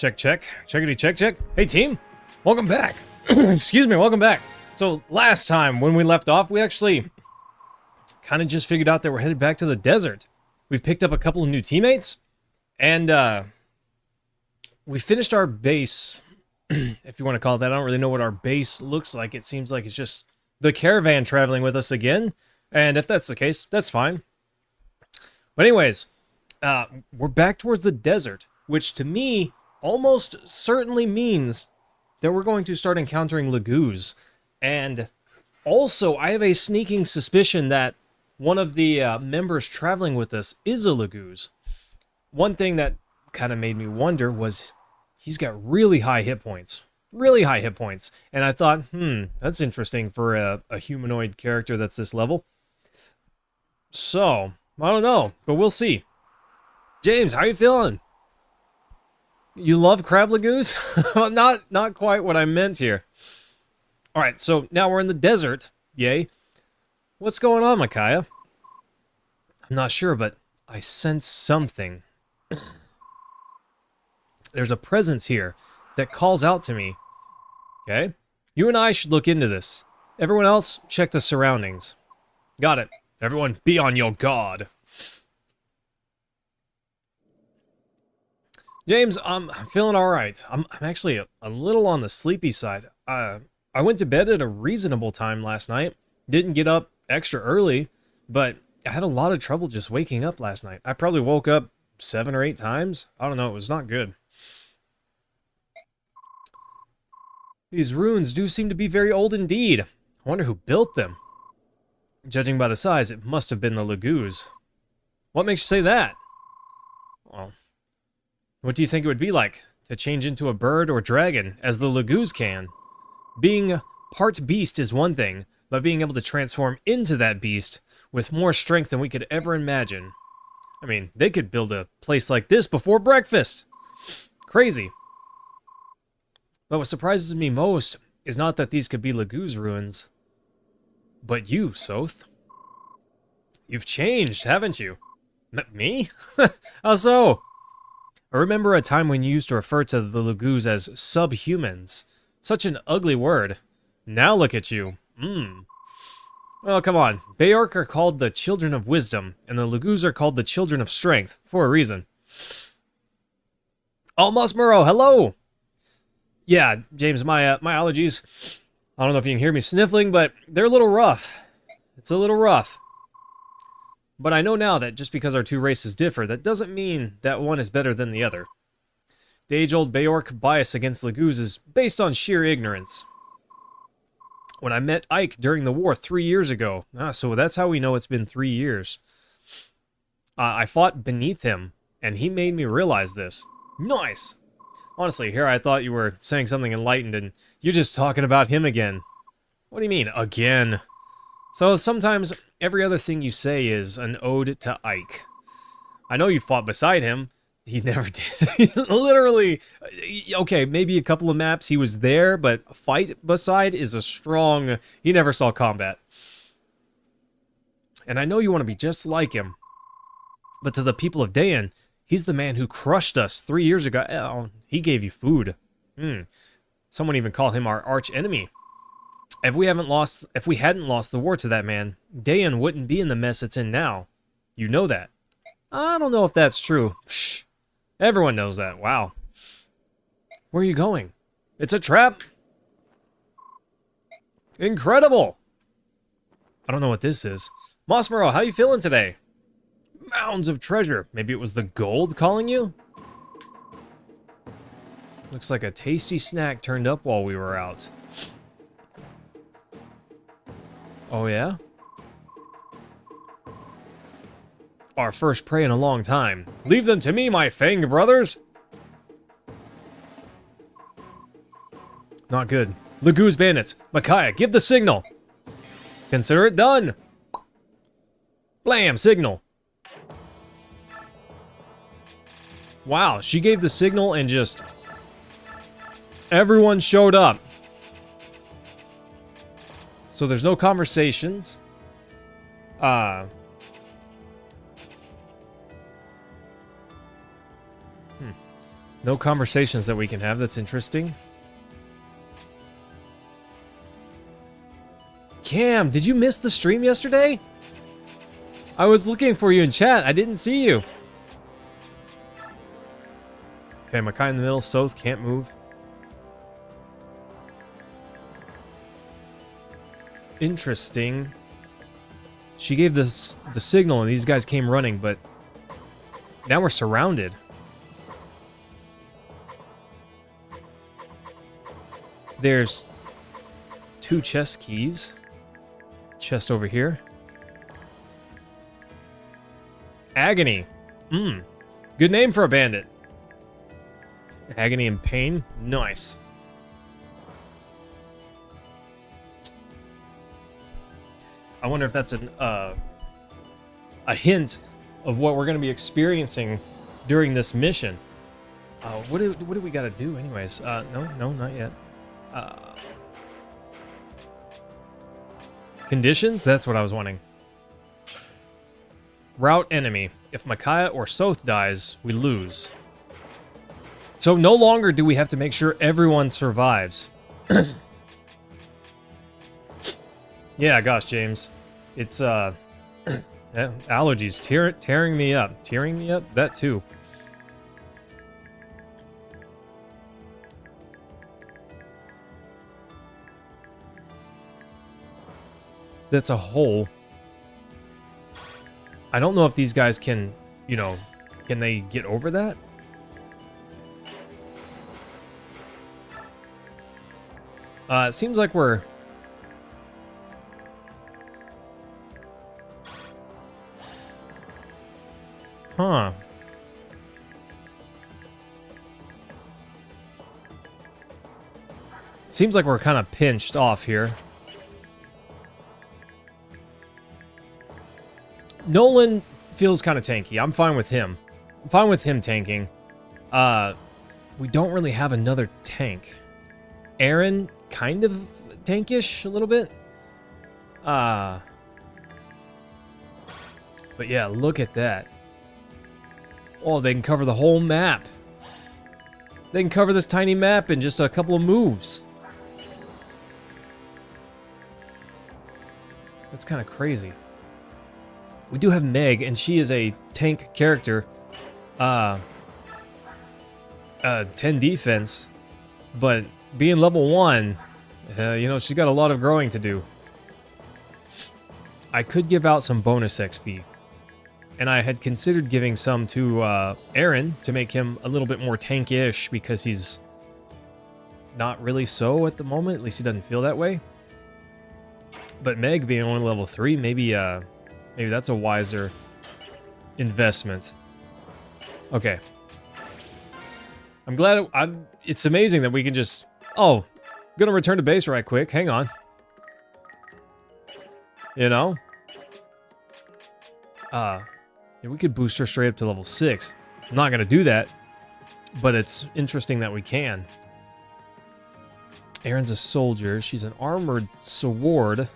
Check, check. Checkity, check, check. Hey, team. Welcome back. Excuse me, welcome back. So, last time when we left off, we actually kind of just figured out that we're headed back to the desert. We've picked up a couple of new teammates, and we finished our base, if you want to call it that. I don't really know what our base looks like. It seems like it's just the caravan traveling with us again, and if that's the case, that's fine. But anyways, we're back towards the desert, which to me almost certainly means that we're going to start encountering Lagoos. And also, I have a sneaking suspicion that one of the members traveling with us is a Lagoos. One thing that kind of made me wonder was he's got really high hit points. Really high hit points. And I thought, that's interesting for a humanoid character that's this level. So, I don't know, but we'll see. James, how you feeling? You love crab lagoos? not quite what I meant here. All right, so now we're in the desert. Yay. What's going on, Micaiah? I'm not sure, but I sense something. There's a presence here that calls out to me. Okay? You and I should look into this. Everyone else, check the surroundings. Got it. Everyone, be on your guard. James, I'm feeling all right. I'm actually a little on the sleepy side. I went to bed at a reasonable time last night. Didn't get up extra early, but I had a lot of trouble just waking up last night. I probably woke up 7 or 8 times. I don't know. It was not good. These ruins do seem to be very old indeed. I wonder who built them. Judging by the size, it must have been the Lagoos. What makes you say that? Well, what do you think it would be like to change into a bird or dragon, as the Lagoos can? Being part beast is one thing, but being able to transform into that beast with more strength than we could ever imagine. I mean, they could build a place like this before breakfast. Crazy. But what surprises me most is not that these could be Lagoos ruins, but you, Soth. You've changed, haven't you? Me? How so? I remember a time when you used to refer to the Lagoos as subhumans. Such an ugly word. Now look at you. Oh, come on. Beork are called the children of wisdom, and the Lagoos are called the children of strength, for a reason. Oh, Musmuro, hello! Yeah, James, my allergies. I don't know if you can hear me sniffling, but they're a little rough. It's a little rough. But I know now that just because our two races differ, that doesn't mean that one is better than the other. The age-old Beork bias against Lagoos is based on sheer ignorance. When I met Ike during the war 3 years ago, so that's how we know it's been 3 years. I fought beneath him, and he made me realize this. Nice! Honestly, here I thought you were saying something enlightened, and you're just talking about him again. What do you mean, again? So sometimes every other thing you say is an ode to Ike. I know you fought beside him. He never did. Literally, okay, maybe a couple of maps he was there, but fight beside is a strong... He never saw combat. And I know you want to be just like him. But to the people of Dayan, he's the man who crushed us 3 years ago. Oh, he gave you food. Someone even called him our arch enemy. If we hadn't lost the war to that man, Dayan wouldn't be in the mess it's in now. You know that. I don't know if that's true. Psh, everyone knows that. Wow. Where are you going? It's a trap. Incredible. I don't know what this is. Mosmero, how you feeling today? Mounds of treasure. Maybe it was the gold calling you? Looks like a tasty snack turned up while we were out. Oh, yeah? Our first prey in a long time. Leave them to me, my Fang brothers! Not good. Lagoos bandits. Micaiah, give the signal! Consider it done! Blam! Signal! Wow, she gave the signal and just... everyone showed up. So there's no conversations. No conversations that we can have. That's interesting. Cam, did you miss the stream yesterday? I was looking for you in chat. I didn't see you. Okay, Makai in the middle. Soth can't move. Interesting. She gave this the signal and these guys came running, but now we're surrounded. There's 2 chest keys. Chest over here. Agony. Good name for a bandit. Agony and pain. Nice. I wonder if that's a hint of what we're going to be experiencing during this mission. What do we got to do anyways? No, not yet. Conditions? That's what I was wanting. Route enemy. If Micaiah or Soth dies, we lose. So no longer do we have to make sure everyone survives. Yeah, gosh, James. It's, allergies tearing me up. Tearing me up? That too. That's a hole. I don't know if these guys can, you know, can they get over that? It seems like we're... Huh. Seems like we're kind of pinched off here. Nolan feels kind of tanky. I'm fine with him. I'm fine with him tanking. We don't really have another tank. Aaron, kind of tankish a little bit. But yeah, look at that. Oh, they can cover the whole map. They can cover this tiny map in just a couple of moves. That's kind of crazy. We do have Meg, and she is a tank character. 10 defense. But being level 1, you know, she's got a lot of growing to do. I could give out some bonus XP. And I had considered giving some to Aaron to make him a little bit more tankish because he's not really so at the moment. At least he doesn't feel that way. But Meg being only level 3, maybe that's a wiser investment. Okay. I'm glad it's amazing that we can just... Oh, I'm gonna return to base right quick. Hang on. You know? Yeah, we could boost her straight up to level 6. I'm not gonna do that, but it's interesting that we can. Aaron's a soldier. She's an armored sword.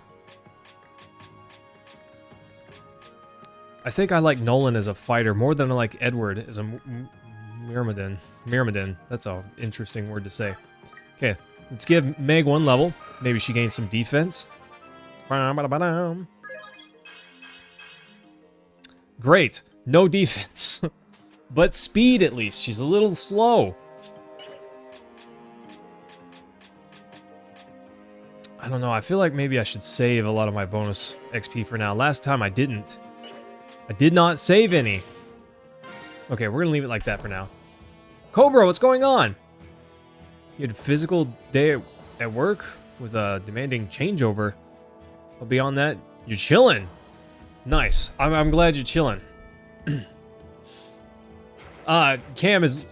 I think I like Nolan as a fighter more than I like Edward as a Myrmidon. Myrmidon. That's an interesting word to say. Okay, let's give Meg 1 level. Maybe she gains some defense. Great. No defense. But speed, at least. She's a little slow. I don't know. I feel like maybe I should save a lot of my bonus XP for now. Last time I didn't. I did not save any. Okay, we're going to leave it like that for now. Cobra, what's going on? You had a physical day at work with a demanding changeover. But beyond that, you're chilling. Nice. I'm glad you're chilling. Cam is...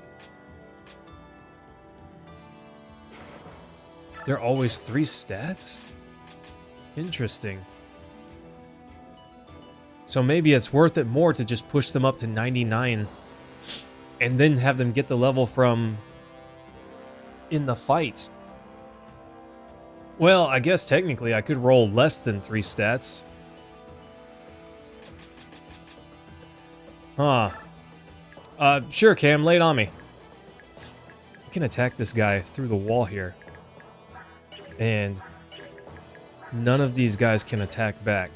There are always 3 stats? Interesting. So maybe it's worth it more to just push them up to 99 and then have them get the level from in the fight. Well, I guess technically I could roll less than 3 stats. Huh. Sure, Cam, lay it on me. can attack this guy through the wall here. And none of these guys can attack back.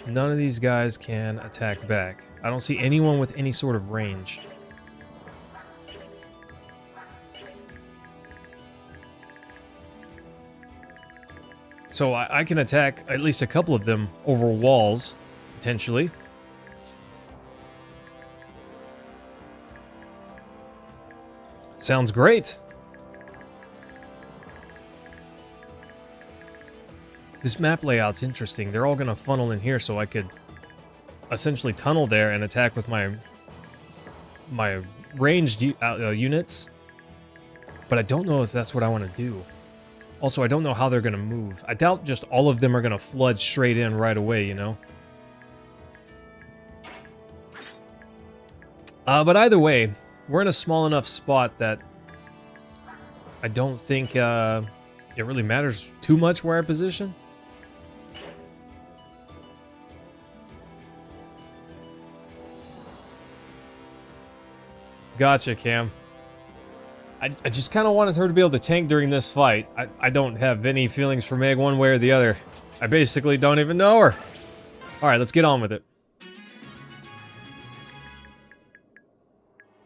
None of these guys can attack back. I don't see anyone with any sort of range. So I can attack at least a couple of them over walls, potentially. Sounds great. This map layout's interesting. They're all going to funnel in here so I could essentially tunnel there and attack with my ranged units. But I don't know if that's what I want to do. Also, I don't know how they're going to move. I doubt just all of them are going to flood straight in right away, you know? But either way, we're in a small enough spot that I don't think it really matters too much where I position. Gotcha, Cam. I just kind of wanted her to be able to tank during this fight. I don't have any feelings for Meg one way or the other. I basically don't even know her. Alright, let's get on with it.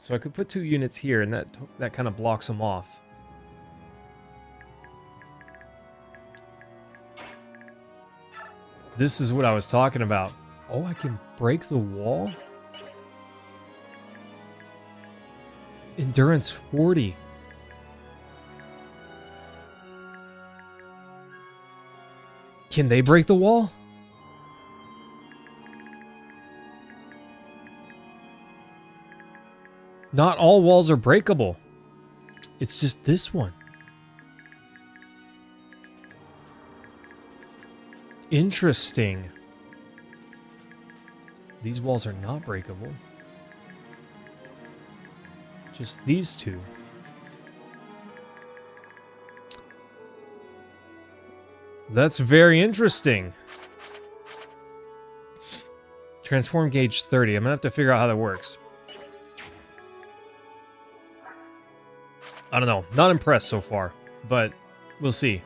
So I could put 2 units here, and that kind of blocks them off. This is what I was talking about. Oh, I can break the wall? Endurance 40. Can they break the wall? Not all walls are breakable. It's just this one. Interesting. These walls are not breakable. Just these 2. That's very interesting. Transform gauge 30. I'm gonna have to figure out how that works. I don't know. Not impressed so far, but we'll see.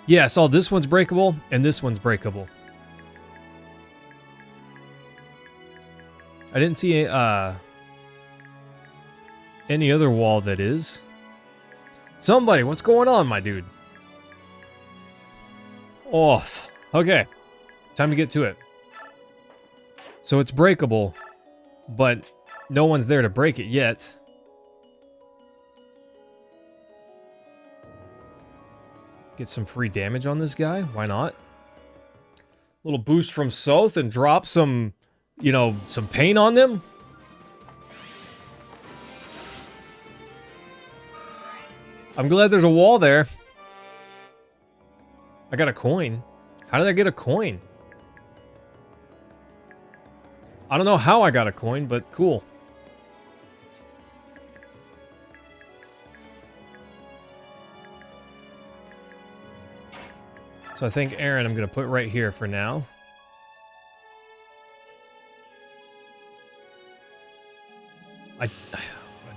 Yeah, I saw this one's breakable, and this one's breakable. I didn't see any other wall that is. Somebody, what's going on, my dude? Oh, okay. Time to get to it. So it's breakable, but no one's there to break it yet. Get some free damage on this guy. Why not? Little boost from Soth and drop some, you know, some pain on them. I'm glad there's a wall there. I got a coin. How did I get a coin? I don't know how I got a coin, but cool. So I think Aaron I'm going to put right here for now. I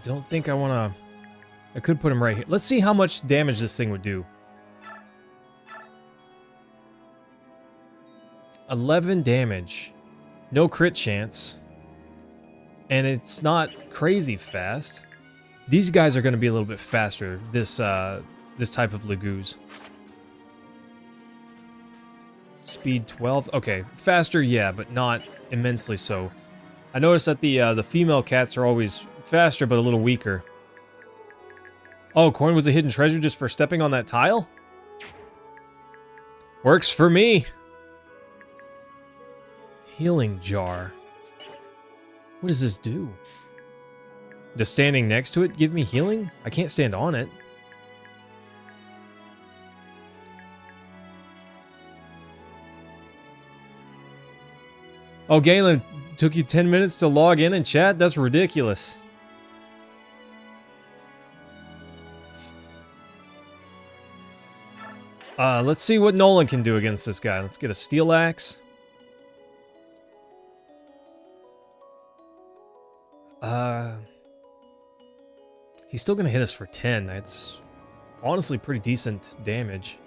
don't think I want to... I could put him right here. Let's see how much damage this thing would do. 11 damage. No crit chance. And it's not crazy fast. These guys are going to be a little bit faster, this type of Laguz. Speed 12. Okay, faster, yeah, but not immensely so. I noticed that the female cats are always faster, but a little weaker. Oh, coin was a hidden treasure just for stepping on that tile? Works for me. Healing jar. What does this do? Does standing next to it give me healing? I can't stand on it. Oh, Galen, took you 10 minutes to log in and chat? That's ridiculous. Let's see what Nolan can do against this guy. Let's get a steel axe. He's still gonna hit us for 10. That's honestly pretty decent damage.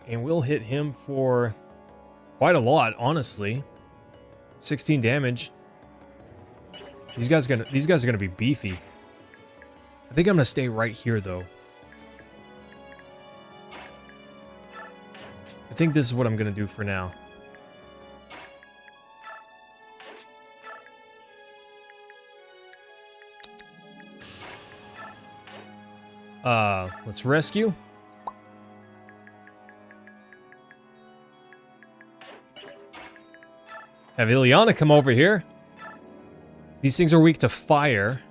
And we'll hit him for quite a lot, honestly. 16 damage. These guys are gonna be beefy. I think I'm gonna stay right here though. I think this is what I'm gonna do for now. Let's rescue. Have Ileana come over here. These things are weak to fire.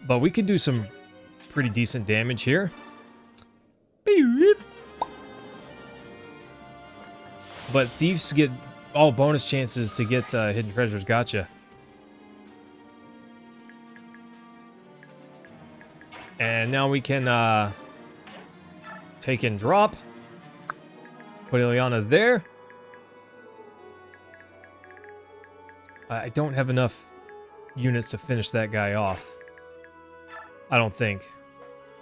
But we could do some pretty decent damage here. But thieves get all bonus chances to get hidden treasures. Gotcha. And now we can take and drop. Put Ileana there. I don't have enough units to finish that guy off. I don't think.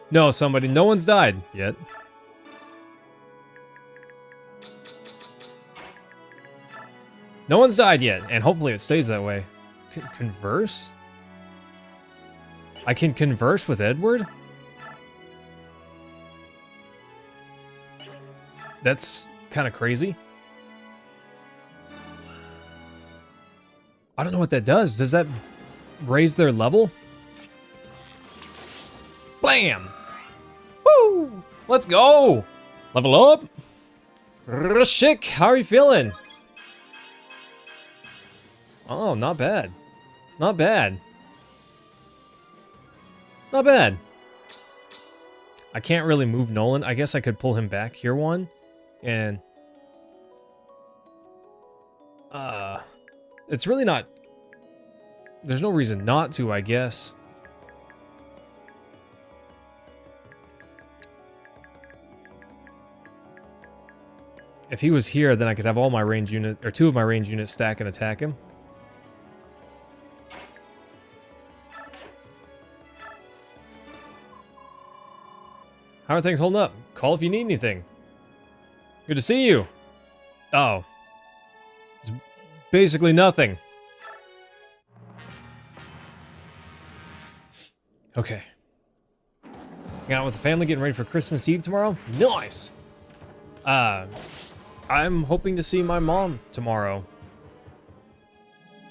No, no one's died yet. No one's died yet, and hopefully it stays that way. Converse? I can converse with Edward? That's kind of crazy. I don't know what that does. Does that raise their level? Blam! Woo! Let's go! Level up! Rashik, how are you feeling? Oh, not bad. Not bad. Not bad. I can't really move Nolan. I guess I could pull him back here one. And... it's really not... There's no reason not to, I guess. If he was here, then I could have all my range unit, or 2 of my range units stack and attack him. How are things holding up? Call if you need anything. Good to see you. Oh. It's basically nothing. Okay. Hanging out with the family, getting ready for Christmas Eve tomorrow? Nice! I'm hoping to see my mom tomorrow.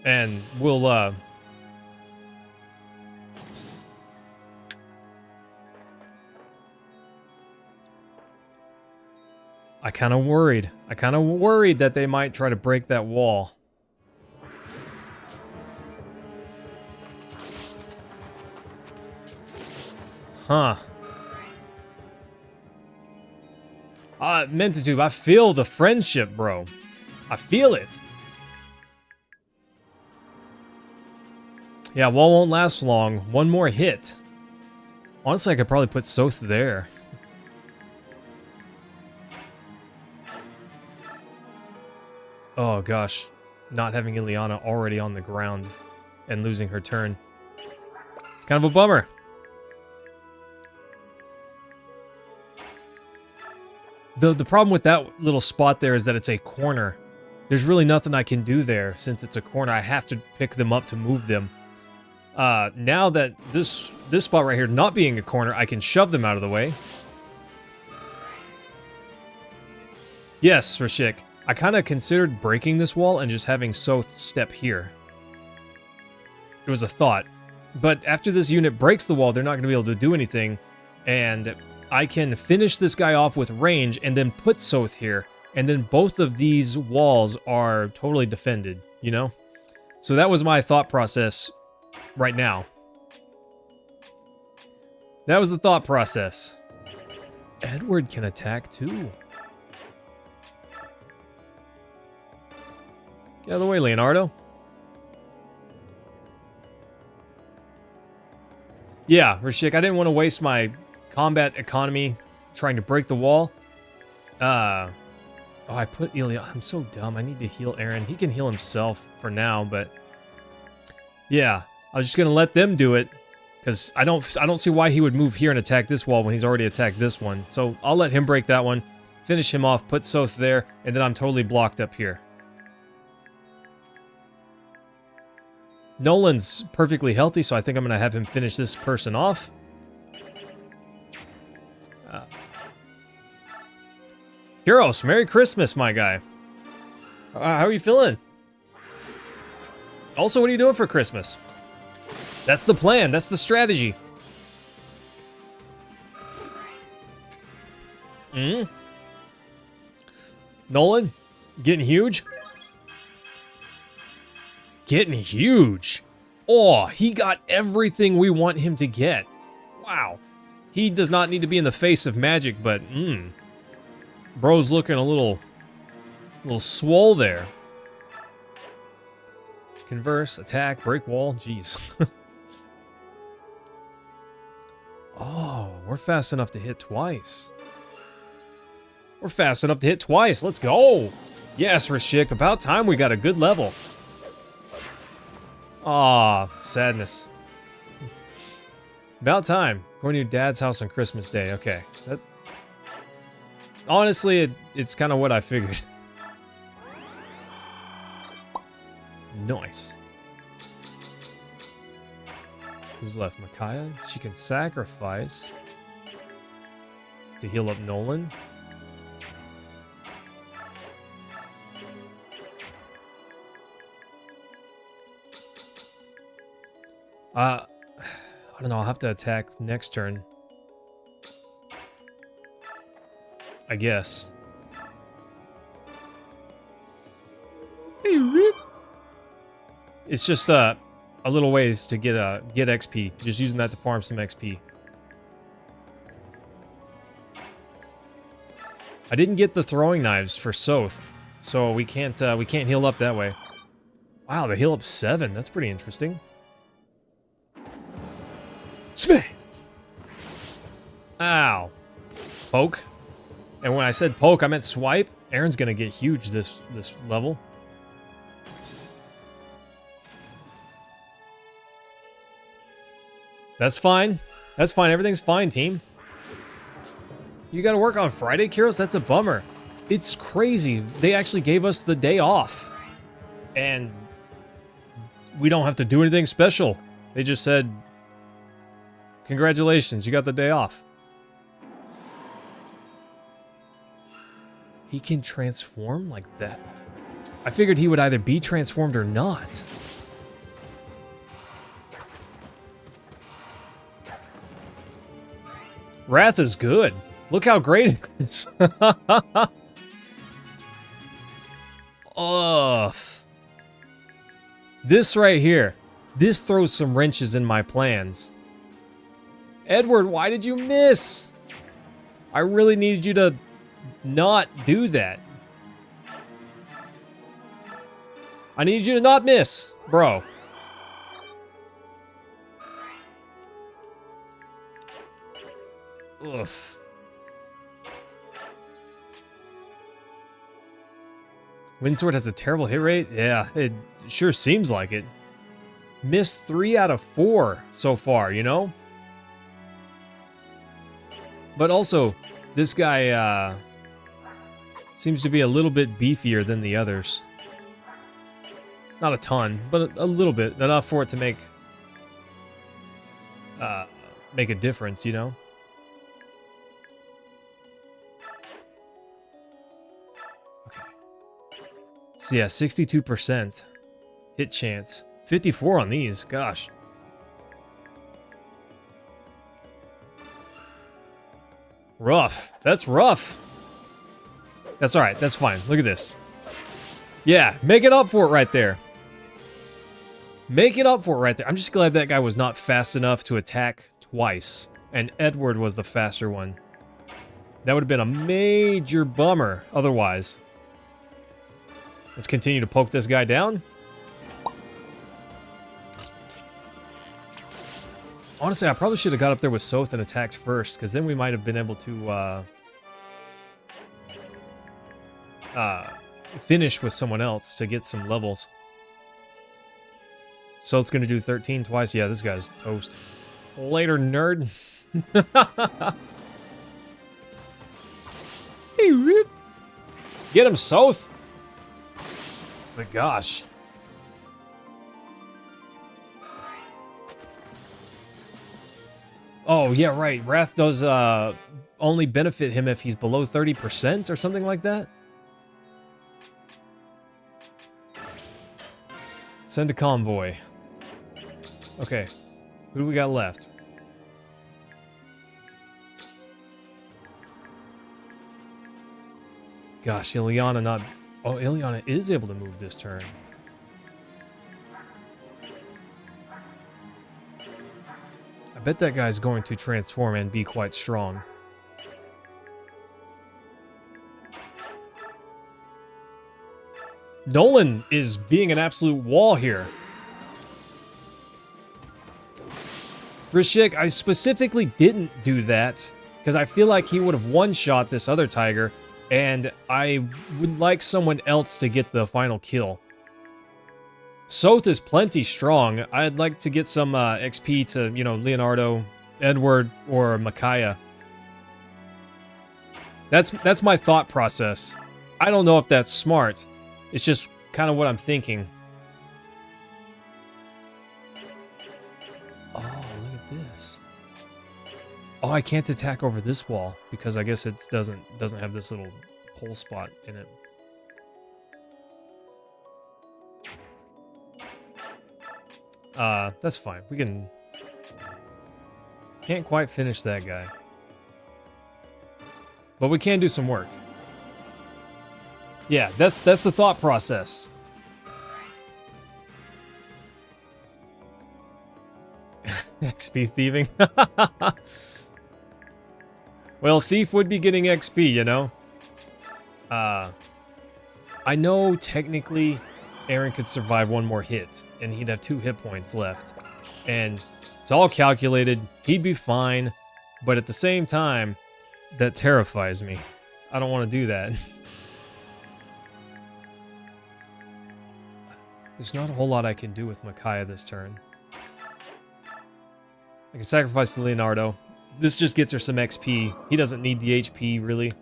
And we'll, I kind of worried. I kind of worried that they might try to break that wall. Huh. Mentitude, I feel the friendship, bro. I feel it. Yeah, wall won't last long. One more hit. Honestly, I could probably put Soth there. Oh gosh, not having Ileana already on the ground and losing her turn. It's kind of a bummer. The problem with that little spot there is that it's a corner. There's really nothing I can do there since it's a corner. I have to pick them up to move them. Now that this spot right here not being a corner, I can shove them out of the way. Yes, Rashik. I kind of considered breaking this wall and just having Soth step here. It was a thought. But after this unit breaks the wall, they're not going to be able to do anything. And I can finish this guy off with range and then put Soth here. And then both of these walls are totally defended, you know? So that was my thought process right now. That was the thought process. Edward can attack too. Get out of the way, Leonardo. Yeah, Rashik, I didn't want to waste my combat economy, trying to break the wall. Oh, I put Ilya. I'm so dumb. I need to heal Aaron. He can heal himself for now, but yeah, I was just gonna let them do it because I don't see why he would move here and attack this wall when he's already attacked this one. So I'll let him break that one, finish him off, put Soth there, and then I'm totally blocked up here. Nolan's perfectly healthy, so I think I'm gonna have him finish this person off. Kuros, Merry Christmas, my guy. How are you feeling? Also, what are you doing for Christmas? That's the plan. That's the strategy. Nolan, getting huge? Getting huge. Oh, he got everything we want him to get. Wow. He does not need to be in the face of magic, but bro's looking a little swole there. Converse, attack, break wall. Jeez. Oh, we're fast enough to hit twice. We're fast enough to hit twice. Let's go. Yes, Rashik. About time we got a good level. Aw, sadness. About time. Going to your dad's house on Christmas Day. Okay. Honestly, it's kind of what I figured. Nice. Who's left? Micaiah? She can sacrifice to heal up Nolan. I don't know. I'll have to attack next turn. I guess. It's just a little ways to get XP. Just using that to farm some XP. I didn't get the throwing knives for Soth, so we can't heal up that way. Wow, they heal up 7. That's pretty interesting. Smash! Ow. Poke. And when I said poke, I meant swipe. Aaron's gonna get huge this level. That's fine. That's fine. Everything's fine, team. You gotta work on Friday, Kuros? That's a bummer. It's crazy. They actually gave us the day off. And we don't have to do anything special. They just said, congratulations, you got the day off. He can transform like that? I figured he would either be transformed or not. Wrath is good. Look how great it is. Ugh. This right here. This throws some wrenches in my plans. Edward, why did you miss? I really needed you to not do that. I need you to not miss, bro. Ugh. Windsword has a terrible hit rate? Yeah, it sure seems like it. Missed 3 out of 4 so far, you know? But also, this guy seems to be a little bit beefier than the others. Not a ton, but a little bit. Enough for it to make a difference, you know? Okay. So yeah, 62% hit chance. 54 on these, gosh. Rough. That's rough. That's alright, that's fine. Look at this. Yeah, make it up for it right there. Make it up for it right there. I'm just glad that guy was not fast enough to attack twice. And Edward was the faster one. That would have been a major bummer otherwise. Let's continue to poke this guy down. Honestly, I probably should have got up there with Soth and attacked first, because then we might have been able to finish with someone else to get some levels. Soth's gonna do 13 twice. Yeah, this guy's toast. Later, nerd. Get him, Soth! My gosh. Oh, yeah, right. Wrath does only benefit him if he's below 30% or something like that. Send a convoy. Okay. Who do we got left? Gosh, Ileana not... Oh, Ileana is able to move this turn. I bet that guy's going to transform and be quite strong. Nolan is being an absolute wall here. Rishik, I specifically didn't do that because I feel like he would have one-shot this other tiger, and I would like someone else to get the final kill. Soth is plenty strong. I'd like to get some XP to, you know, Leonardo, Edward, or Micaiah. That's my thought process. I don't know if that's smart. It's just kind of what I'm thinking. Oh, look at this. Oh, I can't attack over this wall because I guess it doesn't have this little hole spot in it. That's fine. We can't quite finish that guy. But we can do some work. Yeah, that's the thought process. XP thieving. Well, Thief would be getting XP, you know? I know technically Aaron could survive one more hit, and he'd have 2 hit points left. And it's all calculated. He'd be fine. But at the same time, that terrifies me. I don't want to do that. There's not a whole lot I can do with Micaiah this turn. I can sacrifice to Leonardo. This just gets her some XP. He doesn't need the HP, really.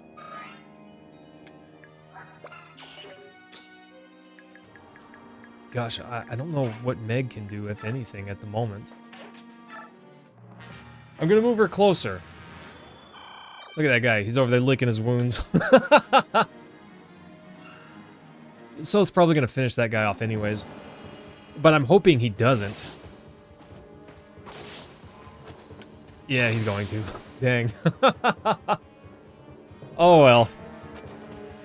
Gosh, I don't know what Meg can do, if anything, at the moment. I'm gonna move her closer. Look at that guy. He's over there licking his wounds. So it's probably gonna finish that guy off anyways. But I'm hoping he doesn't. Yeah, he's going to. Dang. Oh well.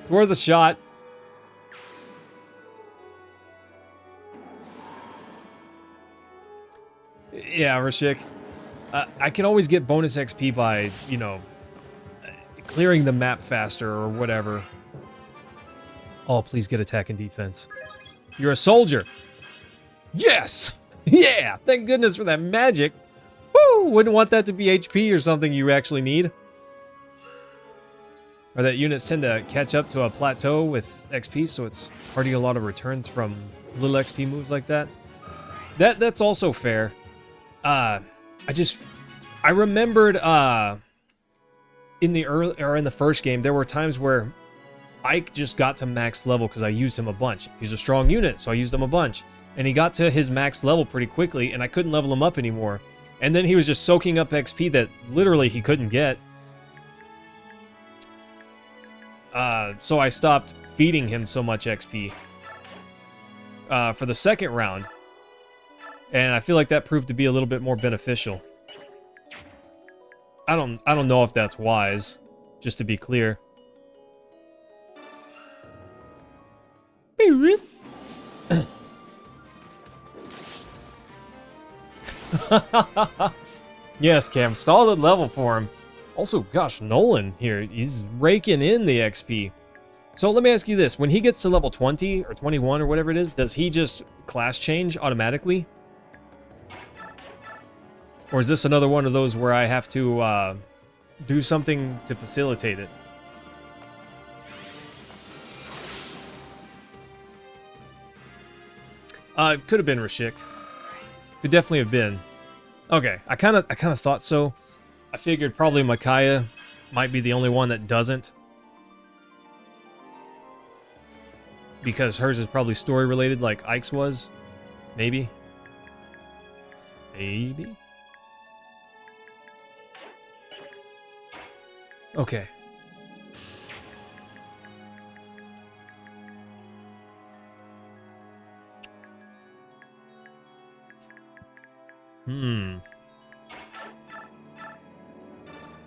It's worth a shot. Yeah, Rashik. I can always get bonus XP by, you know, clearing the map faster or whatever. Oh, please get attack and defense. You're a soldier. Yes! Yeah! Thank goodness for that magic. Woo! Wouldn't want that to be HP or something you actually need. Or that units tend to catch up to a plateau with XP, so it's hard to get a lot of returns from little XP moves like that. That's also fair. I remembered in the first game there were times where Ike just got to max level because I used him a bunch. He's a strong unit, so I used him a bunch. And he got to his max level pretty quickly, and I couldn't level him up anymore. And then he was just soaking up XP that literally he couldn't get. So I stopped feeding him so much XP for the second round. And I feel like that proved to be a little bit more beneficial. I don't know if that's wise, just to be clear. Yes, Cam, solid level for him. Also, gosh, Nolan here, he's raking in the XP. So let me ask you this, when he gets to level 20 or 21 or whatever it is, does he just class change automatically? Or is this another one of those where I have to do something to facilitate it? It could have been Rashik. Could definitely have been. Okay, I kind of thought so. I figured probably Micaiah might be the only one that doesn't. Because hers is probably story related like Ike's was. Maybe. Maybe. Okay.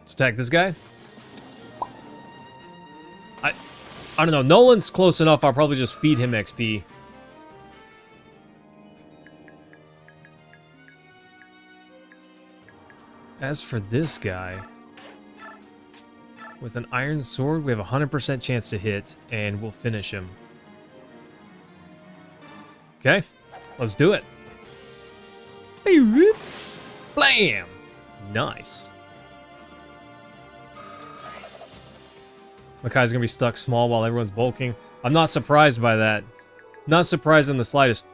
Let's attack this guy. I don't know. Nolan's close enough. I'll probably just feed him XP. As for this guy, with an iron sword, we have a 100% chance to hit, and we'll finish him. Okay, let's do it. Blam! Nice. Makai's gonna be stuck small while everyone's bulking. I'm not surprised by that. Not surprised in the slightest.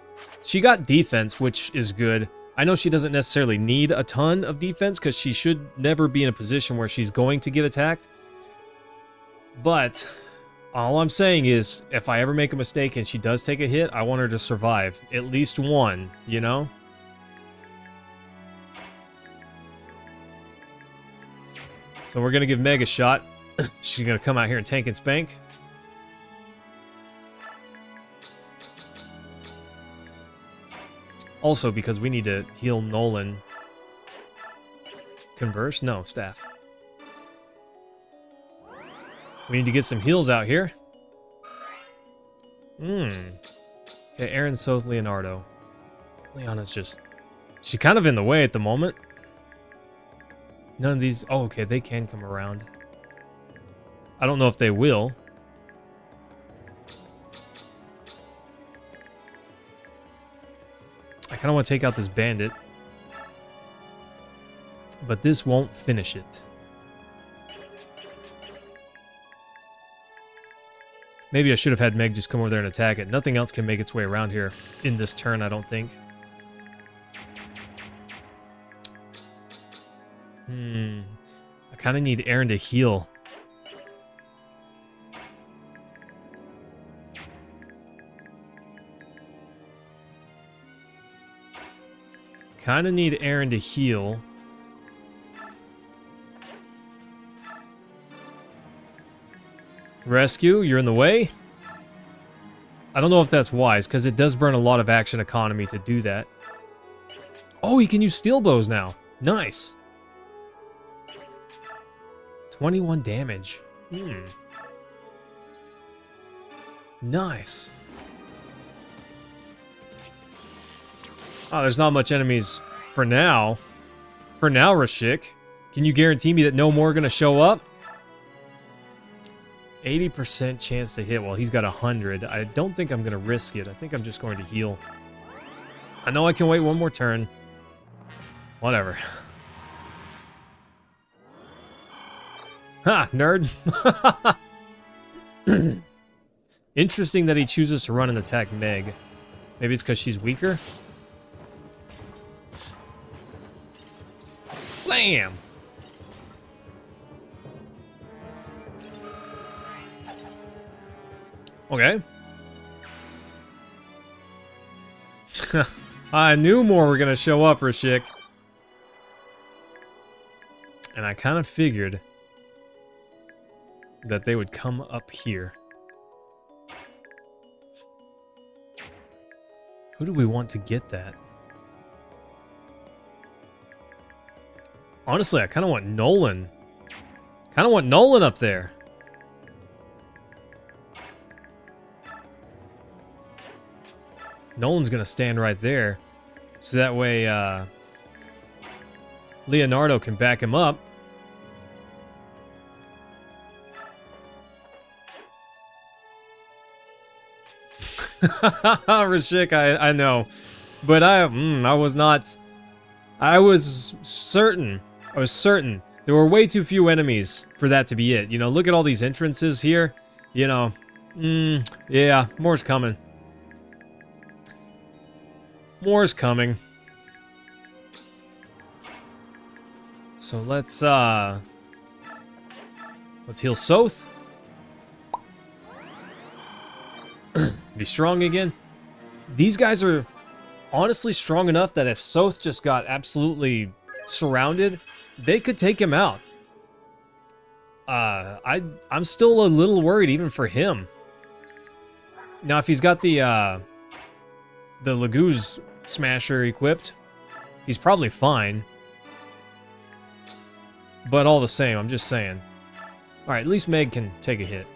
She got defense, which is good. I know she doesn't necessarily need a ton of defense because she should never be in a position where she's going to get attacked. But all I'm saying is, if I ever make a mistake and she does take a hit, I want her to survive. At least one, you know? So we're going to give Meg a shot. She's going to come out here and tank and spank. Also, because we need to heal Nolan. Converse? No, staff. We need to get some heals out here. Okay, Aaron, Soth, Leonardo. Leona's just... she's kind of in the way at the moment. None of these... oh, okay, they can come around. I don't know if they will. I kind of want to take out this bandit. But this won't finish it. Maybe I should have had Meg just come over there and attack it. Nothing else can make its way around here in this turn, I don't think. I kind of need Aaron to heal. Kind of need Aaron to heal. Rescue, you're in the way? I don't know if that's wise, because it does burn a lot of action economy to do that. Oh, he can use steel bows now. Nice. 21 damage. Nice. Oh, there's not much enemies for now. For now, Rashik. Can you guarantee me that no more are going to show up? 80% chance to hit. Well, he's got 100. I don't think I'm going to risk it. I think I'm just going to heal. I know I can wait one more turn. Whatever. Ha, nerd. Interesting that he chooses to run and attack Meg. Maybe it's because she's weaker? Blam! Okay. I knew more were gonna show up, Rashik. And I kind of figured that they would come up here. Who do we want to get that? Honestly, I kind of want Nolan. Kind of want Nolan up there. Nolan's gonna stand right there. So that way, Leonardo can back him up. Rashik, I know. But I was not I was certain. There were way too few enemies for that to be it. You know, look at all these entrances here. You know, yeah, more's coming. More's coming. So let's heal Soth. Be strong again. These guys are honestly strong enough that if Soth just got absolutely surrounded, they could take him out. I'm still a little worried even for him. Now, if he's got the Laguz Smasher equipped, he's probably fine. But all the same, I'm just saying. Alright, at least Meg can take a hit.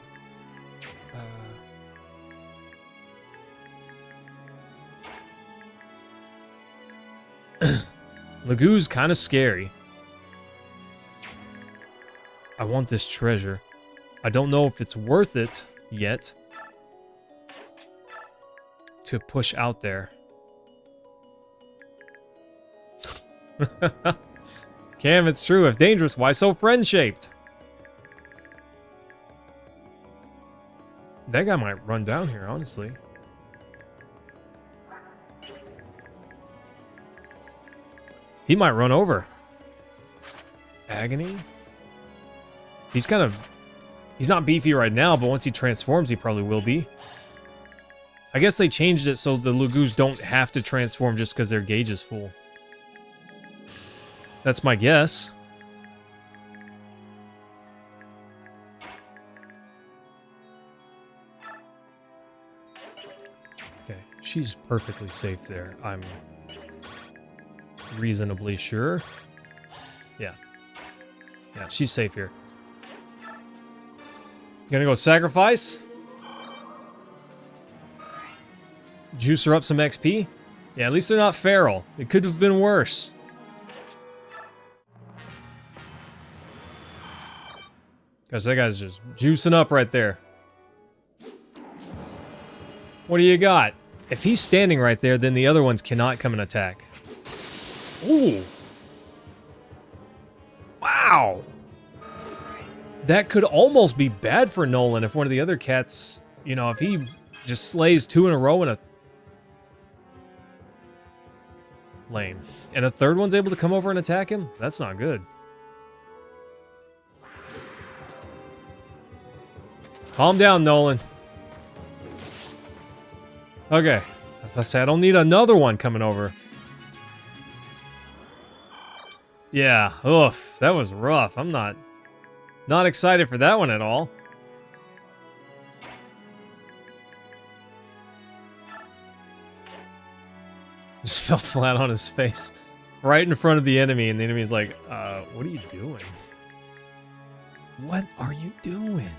Laguz kind of scary. I want this treasure. I don't know if it's worth it yet to push out there. Cam, it's true. If dangerous, why so friend-shaped? That guy might run down here, honestly. He might run over. Agony? He's not beefy right now, but once he transforms, he probably will be. I guess they changed it so the Laguz don't have to transform just because their gauge is full. That's my guess. Okay, she's perfectly safe there. I'm reasonably sure. Yeah. Yeah, she's safe here. Gonna go sacrifice. Juice her up some XP. Yeah, at least they're not feral. It could have been worse. Gosh, that guy's just juicing up right there. What do you got? If he's standing right there, then the other ones cannot come and attack. Ooh. Wow. That could almost be bad for Nolan if one of the other cats, you know, if he just slays 2 in a row and a... Lame. And a third one's able to come over and attack him? That's not good. Calm down, Nolan. Okay. I was about to say, I don't need another one coming over. Yeah, oof. That was rough. I'm not excited for that one at all. Just fell flat on his face. Right in front of the enemy, and the enemy's like, what are you doing? What are you doing?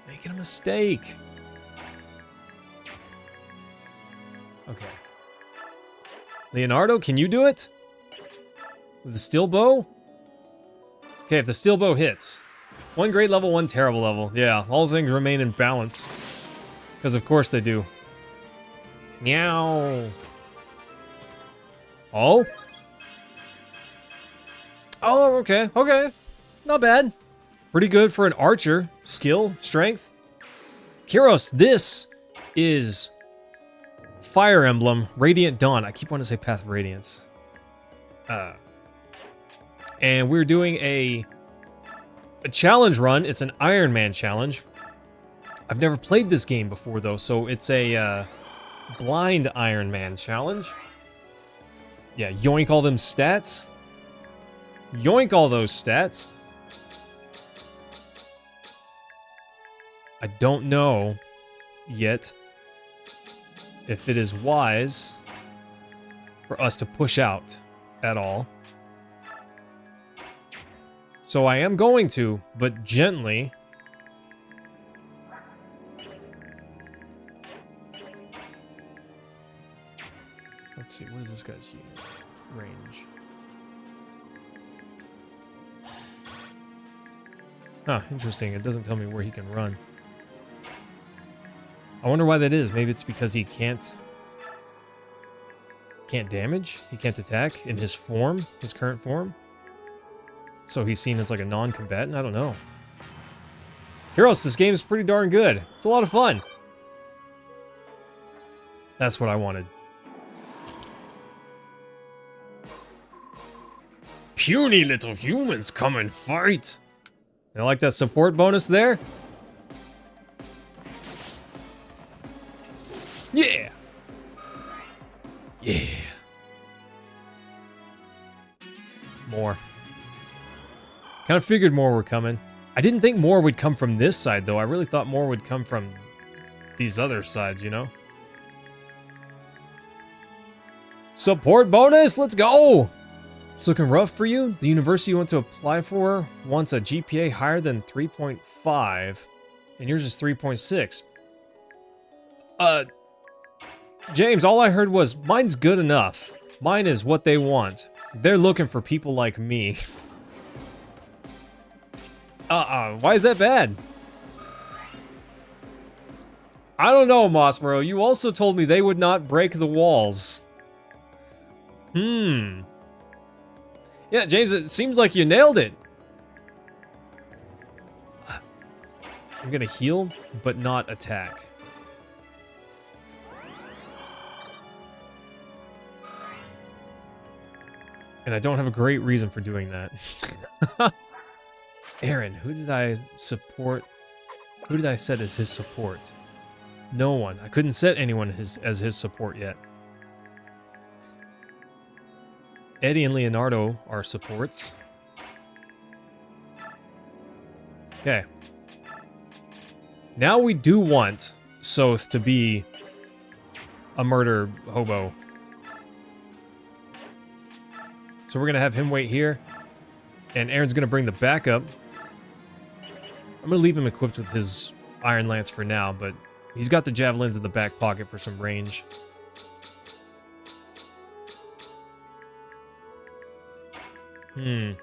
Making a mistake. Okay. Leonardo, can you do it? With the steel bow? Okay, if the steel bow hits. 1 great level, 1 terrible level. Yeah, all things remain in balance. Because of course they do. Meow. Oh? Oh, okay, okay. Not bad. Pretty good for an archer. Skill, strength. Kyros, this is Fire Emblem Radiant Dawn. I keep wanting to say Path of Radiance. And we're doing a challenge run. It's an Iron Man challenge. I've never played this game before, though, so it's a blind Iron Man challenge. Yeah, yoink all them stats. Yoink all those stats. I don't know yet if it is wise for us to push out at all. So I am going to, but gently. Let's see, what is this guy's range? Huh, interesting. It doesn't tell me where he can run. I wonder why that is. Maybe it's because he can't can't damage? He can't attack in his form? His current form? So he's seen as like a non-combatant? I don't know. Heroes, this game is pretty darn good. It's a lot of fun. That's what I wanted. Puny little humans, come and fight. You like that support bonus there? Yeah. Yeah. More. Kind of figured more were coming. I didn't think more would come from this side, though. I really thought more would come from these other sides, you know? Support bonus! Let's go! It's looking rough for you. The university you want to apply for wants a GPA higher than 3.5, and yours is 3.6. James, all I heard was, mine's good enough. Mine is what they want. They're looking for people like me. Why is that bad? I don't know, Mossbro. You also told me they would not break the walls. Yeah, James, it seems like you nailed it. I'm gonna heal, but not attack. And I don't have a great reason for doing that. Aaron, who did I support? Who did I set as his support? No one. I couldn't set anyone as his support yet. Eddie and Leonardo are supports. Okay. Now we do want Soth to be a murder hobo. So we're going to have him wait here. And Aaron's going to bring the backup. I'm going to leave him equipped with his Iron Lance for now, but he's got the javelins in the back pocket for some range. I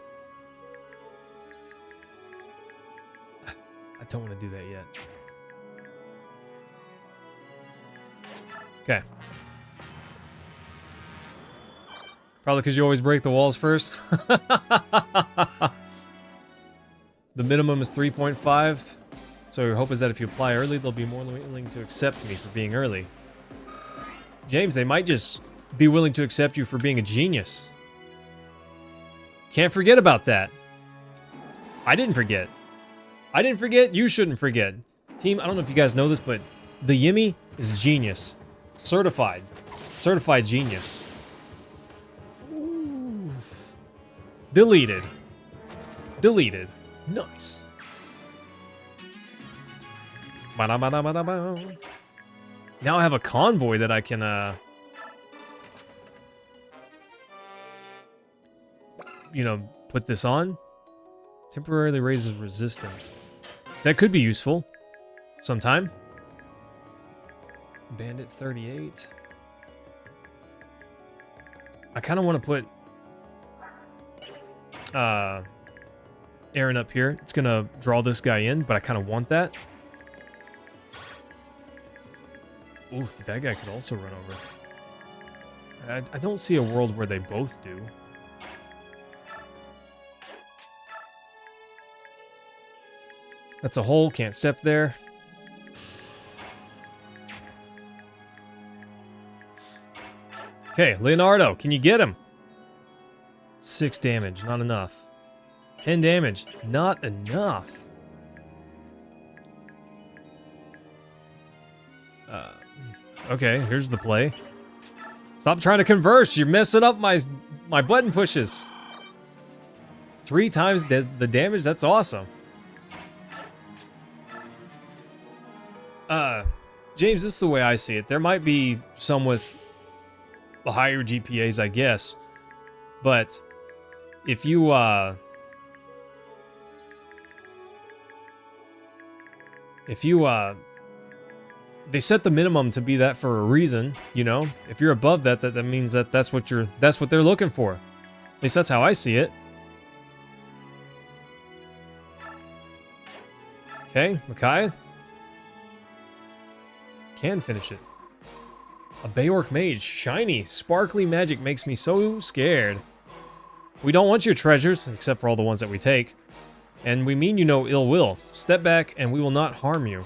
don't want to do that yet. Okay. Probably because you always break the walls first. The minimum is 3.5. So your hope is that if you apply early, they'll be more willing to accept me for being early. James, they might just be willing to accept you for being a genius. Can't forget about that. I didn't forget. I didn't forget. You shouldn't forget. Team, I don't know if you guys know this, but the Yimmy is genius. Certified. Certified genius. Oof. Deleted. Deleted. Nice. Now I have a convoy that I can, you know, put this on. Temporarily raises resistance. That could be useful sometime. Bandit 38. I kind of want to put Aaron up here. It's going to draw this guy in, but I kind of want that. Oof, that guy could also run over. I don't see a world where they both do. That's a hole, can't step there. Okay, Leonardo, can you get him? 6 damage, not enough. 10 damage, not enough. Okay, here's the play. Stop trying to converse, you're messing up my button pushes. 3 times the damage, that's awesome. James, this is the way I see it. There might be some with the higher GPAs, I guess. But if you, they set the minimum to be that for a reason, you know? If you're above that, that means that's what they're looking for. At least that's how I see it. Okay, Micaiah. Can finish it. A Bayork mage. Shiny, sparkly magic makes me so scared. We don't want your treasures, except for all the ones that we take. And we mean you no ill will. Step back and we will not harm you.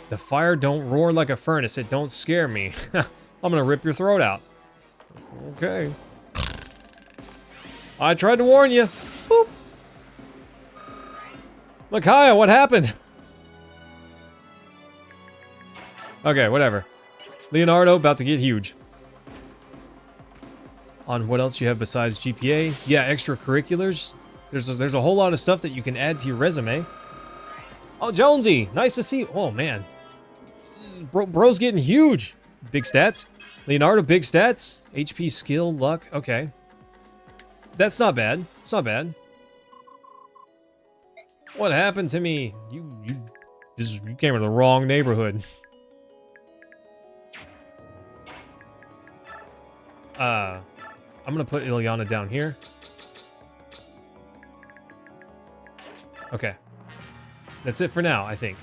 The fire don't roar like a furnace. It don't scare me. I'm gonna rip your throat out. Okay. I tried to warn you. Boop. Micaiah, what happened? Okay, whatever. Leonardo, about to get huge. On what else you have besides GPA? Yeah, extracurriculars. There's a whole lot of stuff that you can add to your resume. Oh, Jonesy, nice to see you. Oh, man. Bro's getting huge. Big stats. Leonardo, big stats. HP, skill, luck. Okay. That's not bad. It's not bad. What happened to me? You came to the wrong neighborhood. I'm gonna put Ilyana down here. Okay. That's it for now, I think.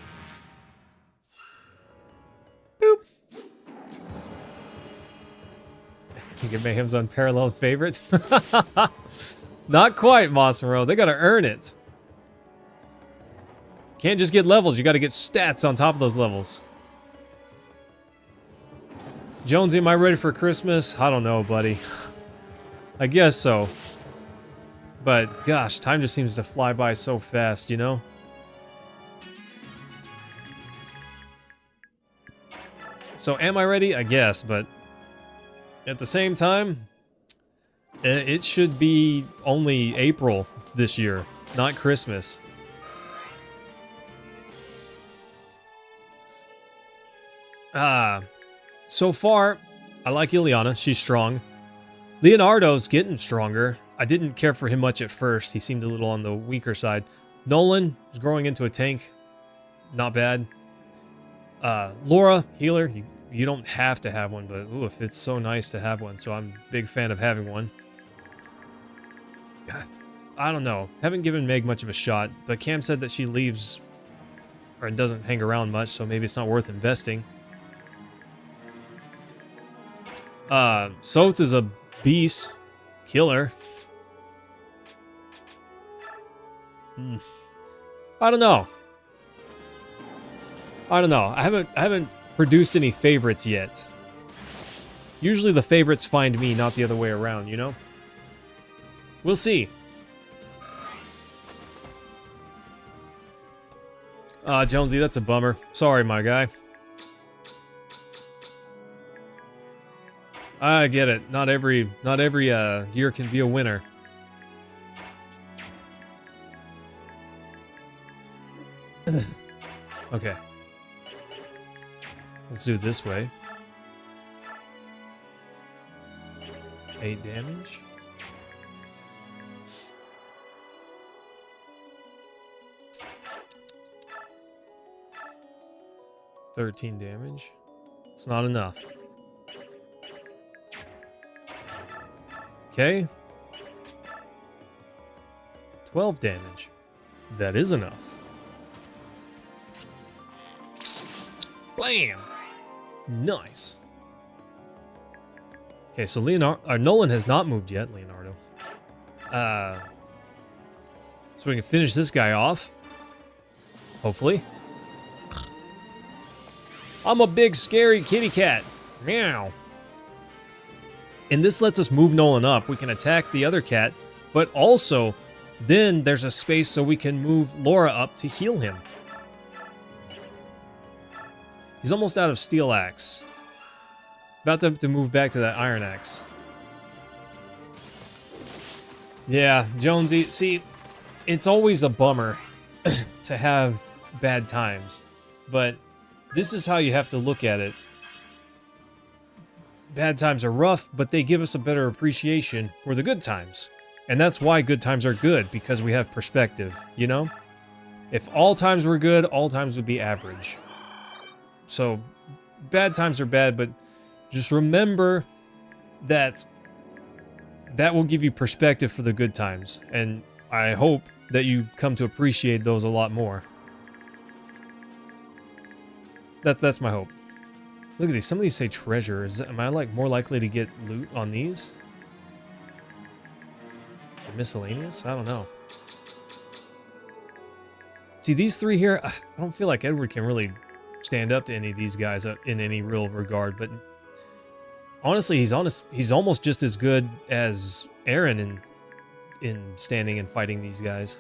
Boop. You can make him unparalleled favorite. Not quite, Mossero. They gotta earn it. Can't just get levels, you gotta get stats on top of those levels. Jonesy, am I ready for Christmas? I don't know, buddy. I guess so. But, gosh, time just seems to fly by so fast, you know? So, am I ready? I guess, but at the same time, it should be only April this year, not Christmas. So far, I like Ilyana. She's strong. Leonardo's getting stronger. I didn't care for him much at first. He seemed a little on the weaker side. Nolan is growing into a tank. Not bad. Laura, healer. You don't have to have one, but oof, it's so nice to have one. So I'm a big fan of having one. I don't know. Haven't given Meg much of a shot, but Cam said that she leaves or doesn't hang around much, so maybe it's not worth investing. Soth is a beast. Killer. I don't know. I haven't produced any favorites yet. Usually the favorites find me, not the other way around, you know? We'll see. Jonesy, that's a bummer. Sorry, my guy. I get it. Not every year can be a winner. Okay. Let's do it this way. 8 damage. $13 damage. It's not enough. Okay. 12 damage. That is enough. Blam! Nice. Okay, so Nolan has not moved yet, Leonardo. So we can finish this guy off. Hopefully. I'm a big scary kitty cat. Meow. And this lets us move Nolan up. We can attack the other cat, but also then there's a space so we can move Laura up to heal him. He's almost out of steel axe. About to move back to that iron axe. Yeah, Jonesy, see, it's always a bummer to have bad times, but this is how you have to look at it. Bad times are rough, but they give us a better appreciation for the good times. And that's why good times are good, because we have perspective, you know? If all times were good, all times would be average. So, bad times are bad, but just remember that that will give you perspective for the good times. And I hope that you come to appreciate those a lot more. That's my hope. Look at these. Some of these say treasure. Am I like more likely to get loot on these? Or miscellaneous? I don't know. See, these three here, I don't feel like Edward can really stand up to any of these guys in any real regard, but honestly, he's almost just as good as Aaron in standing and fighting these guys.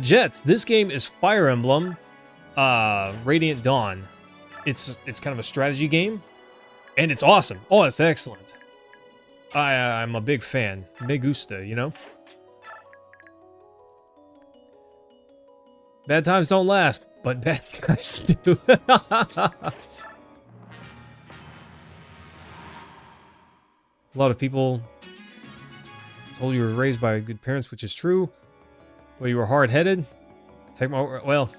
Jets, this game is Fire Emblem Radiant Dawn. It's kind of a strategy game, and it's awesome. Oh, it's excellent. I'm a big fan. Me gusta, you know? Bad times don't last, but bad guys do. A lot of people told you were raised by good parents, which is true. Well, you were hard-headed. Take my word. Well,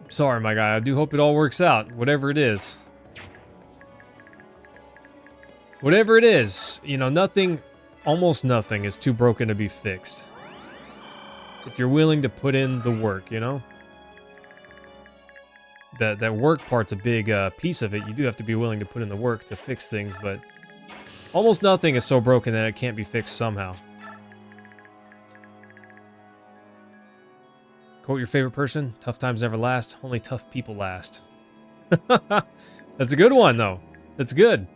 sorry, my guy. I do hope it all works out, whatever it is. Whatever it is, you know, nothing, almost nothing is too broken to be fixed. If you're willing to put in the work, you know? That work part's a big piece of it. You do have to be willing to put in the work to fix things, but almost nothing is so broken that it can't be fixed somehow. Quote your favorite person: tough times never last, only tough people last. That's a good one, though. That's good.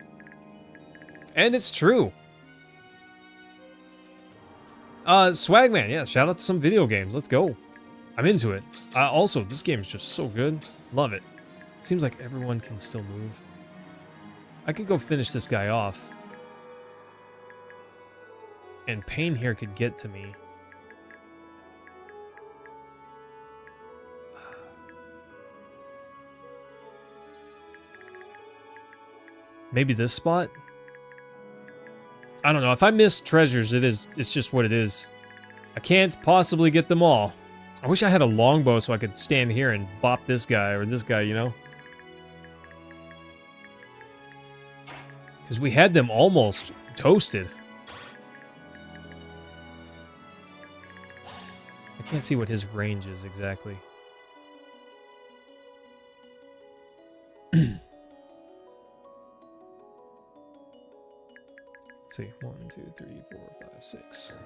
And it's true. Swagman, yeah, shout out to some video games. Let's go. I'm into it. Also, this game is just so good. Love it. Seems like everyone can still move. I could go finish this guy off. And Pain here could get to me. Maybe this spot? I don't know. If I miss treasures, it's just what it is. I can't possibly get them all. I wish I had a longbow so I could stand here and bop this guy or this guy, you know? Because we had them almost toasted. I can't see what his range is exactly. Let's see. 1, 2, 3, 4, 5, 6.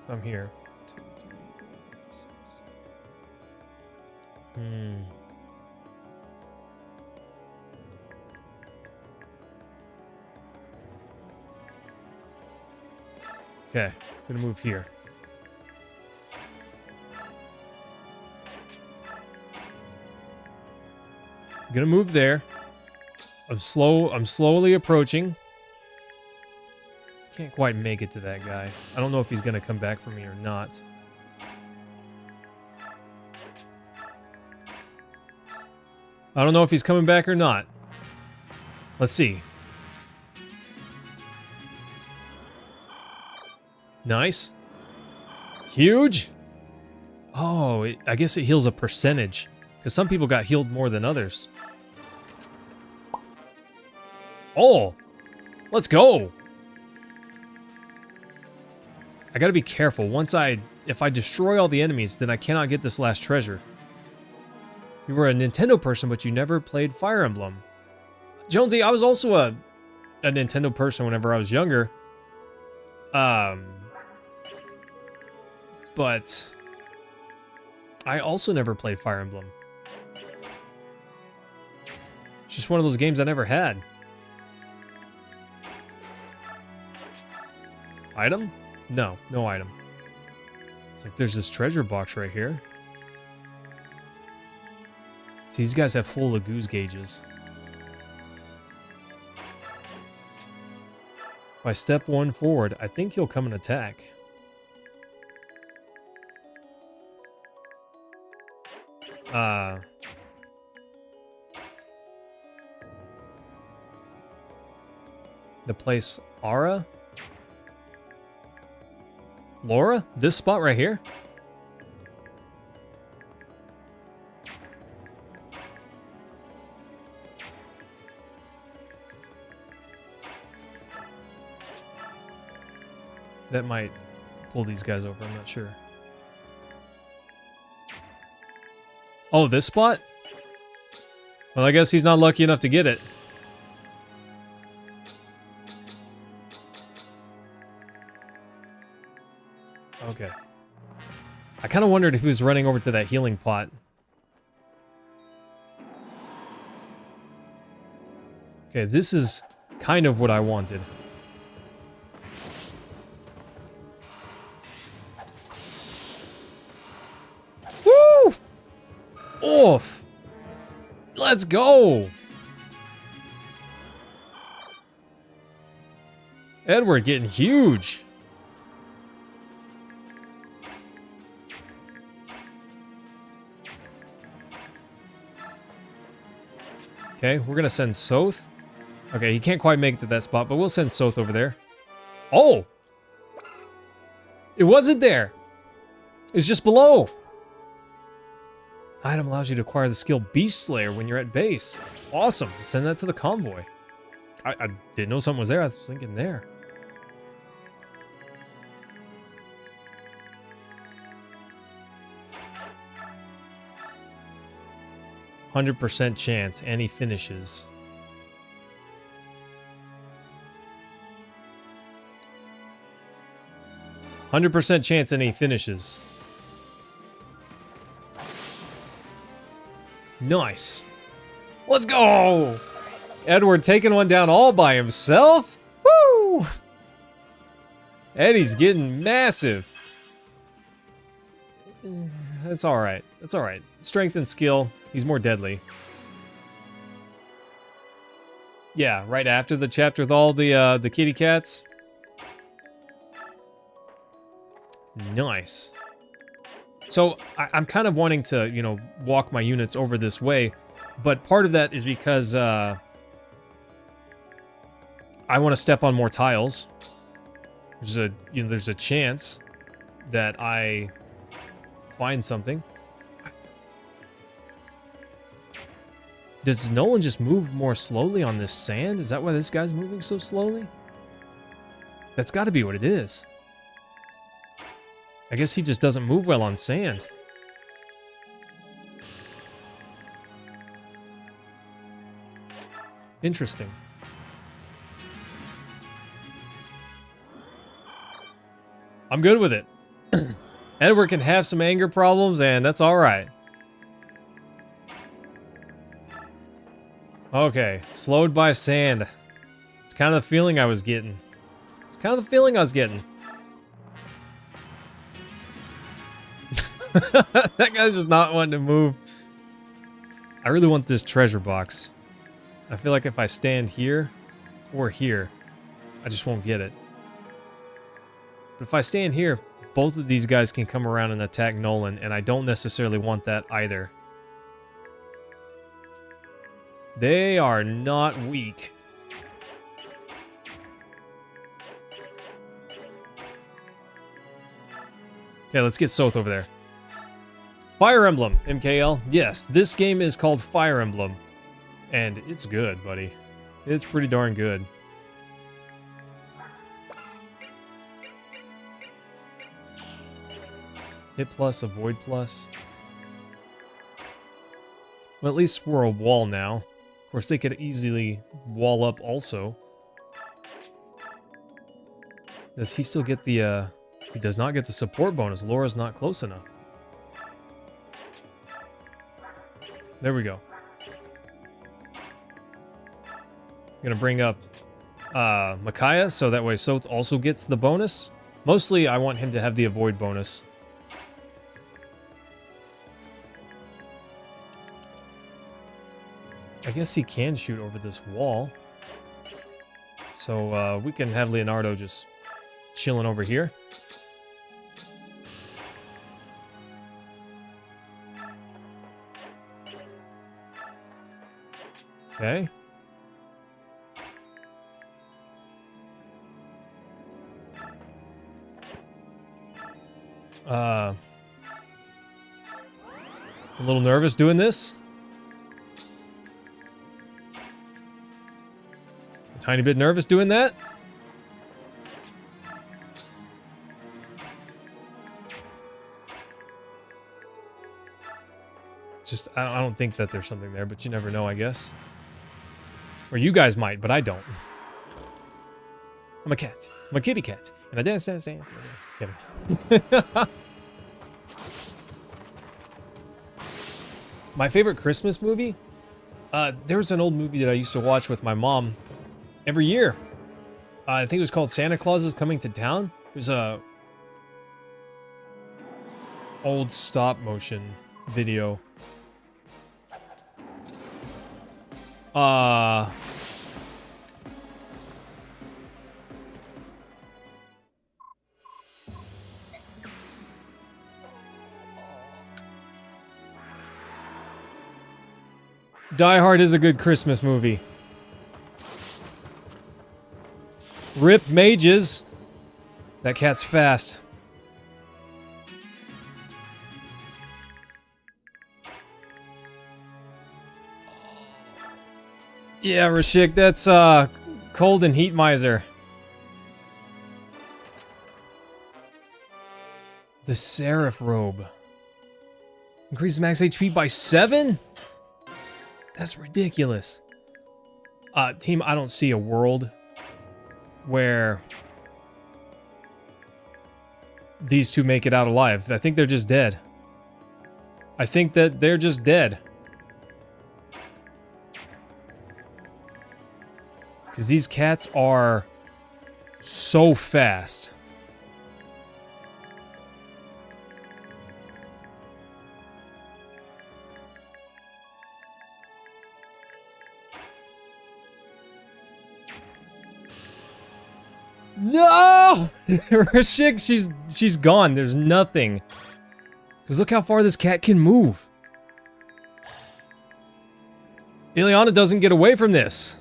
I'm here. 2, 3, 4, 6. Okay, gonna move here. Gonna move there. I'm slowly approaching. Can't quite make it to that guy. I don't know if he's gonna come back for me or not. I don't know if he's coming back or not. Let's see. Nice. Huge. Oh, I guess it heals a percentage. Because some people got healed more than others. Oh! Let's go! I gotta be careful. If I destroy all the enemies, then I cannot get this last treasure. You were a Nintendo person, but you never played Fire Emblem. Jonesy, I was also a Nintendo person whenever I was younger. But I also never played Fire Emblem. It's just one of those games I never had. Item? No, no item. It's like there's this treasure box right here. See, these guys have full Laguz gauges. If I step one forward, I think he'll come and attack. The place Aura? Laura? This spot right here? that might pull these guys over. I'm not sure. Oh, this spot? Well, I guess he's not lucky enough to get it. Okay. I kind of wondered if he was running over to that healing pot. Okay, this is kind of what I wanted. Woo! Oof! Let's go! Edward getting huge. Okay, we're gonna send Soth. Okay, he can't quite make it to that spot, but we'll send Soth over there. Oh! It wasn't there! It's just below! Item allows you to acquire the skill Beast Slayer when you're at base. Awesome. Send that to the convoy. I didn't know something was there. I was thinking there. %100% chance, and he finishes. %100% chance, and he finishes. Nice. Let's go! Edward taking one down all by himself? Woo! Eddie's getting massive. That's alright. That's alright. Strength and skill. He's more deadly. Yeah, right after the chapter with all the kitty cats. Nice. So, I'm kind of wanting to, you know, walk my units over this way, but part of that is because, I want to step on more tiles. There's a chance that I find something. Does Nolan just move more slowly on this sand? Is that why this guy's moving so slowly? That's got to be what it is. I guess he just doesn't move well on sand. Interesting. I'm good with it. Edward can have some anger problems, and that's alright. Okay, slowed by sand. It's kind of the feeling I was getting. That guy's just not wanting to move. I really want this treasure box. I feel like if I stand here or here, I just won't get it. But if I stand here, both of these guys can come around and attack Nolan, and I don't necessarily want that either. They are not weak. Okay, let's get Soth over there. Fire Emblem, MKL. Yes, this game is called Fire Emblem. And it's good, buddy. It's pretty darn good. Hit plus, avoid plus. Well, at least we're a wall now. Of course, they could easily wall up also. Does he still get the, he does not get the support bonus. Laura's not close enough. There we go. I'm gonna bring up Micaiah, so that way Soth also gets the bonus. Mostly, I want him to have the avoid bonus. I guess he can shoot over this wall. So we can have Leonardo just chilling over here. Okay. A little nervous doing this. A tiny bit nervous doing that. just, I don't think that there's something there, but you never know, I guess. Or you guys might, but I don't. I'm a cat. I'm a kitty cat. And I dance, dance, dance. My favorite Christmas movie? There was an old movie that I used to watch with my mom every year. I think it was called Santa Claus is Coming to Town. It was a old stop motion video. Die Hard is a good Christmas movie. Rip mages. That cat's fast. Yeah, Rashik, that's cold and heat miser. The Seraph robe. Increases max HP by 7? That's ridiculous. Team, I don't see a world where these two make it out alive. I think they're just dead. I think that they're just dead. Because these cats are so fast. No! Rashik, she's gone. There's nothing. Because look how far this cat can move. Ileana doesn't get away from this.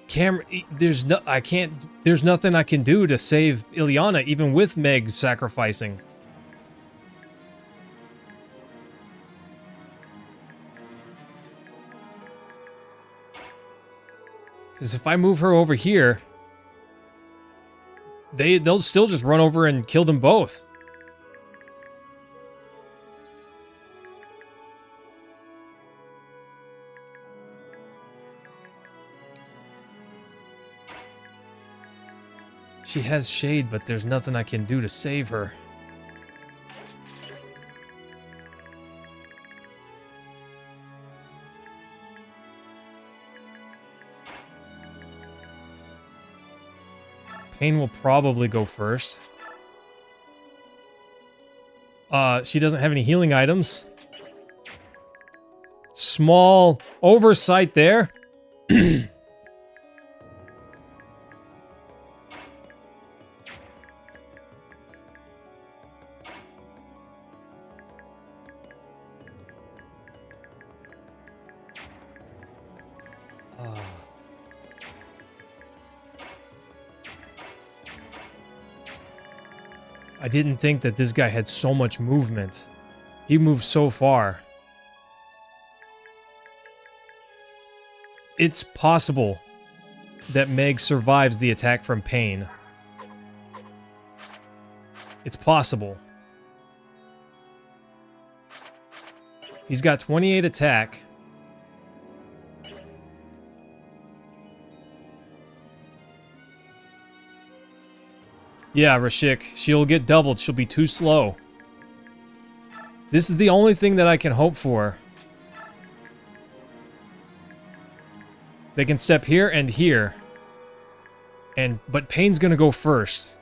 There's nothing I can do to save Ileana, even with Meg sacrificing. Because if I move her over here, they'll still just run over and kill them both. She has shade, but there's nothing I can do to save her. Pain will probably go first. She doesn't have any healing items. Small oversight there. I didn't think that this guy had so much movement. He moved so far. It's possible that Meg survives the attack from Pain. It's possible. He's got 28 attack. Yeah, Rashik, she'll get doubled. She'll be too slow. This is the only thing that I can hope for. They can step here and here. But Pain's gonna go first.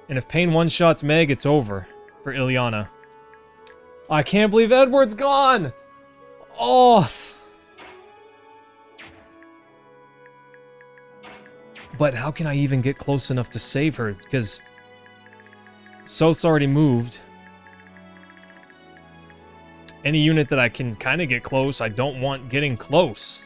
And if Pain one-shots Meg, it's over for Ileana. I can't believe Edward's gone! Oh! But how can I even get close enough to save her? Because Soth's already moved. Any unit that I can kind of get close, I don't want getting close.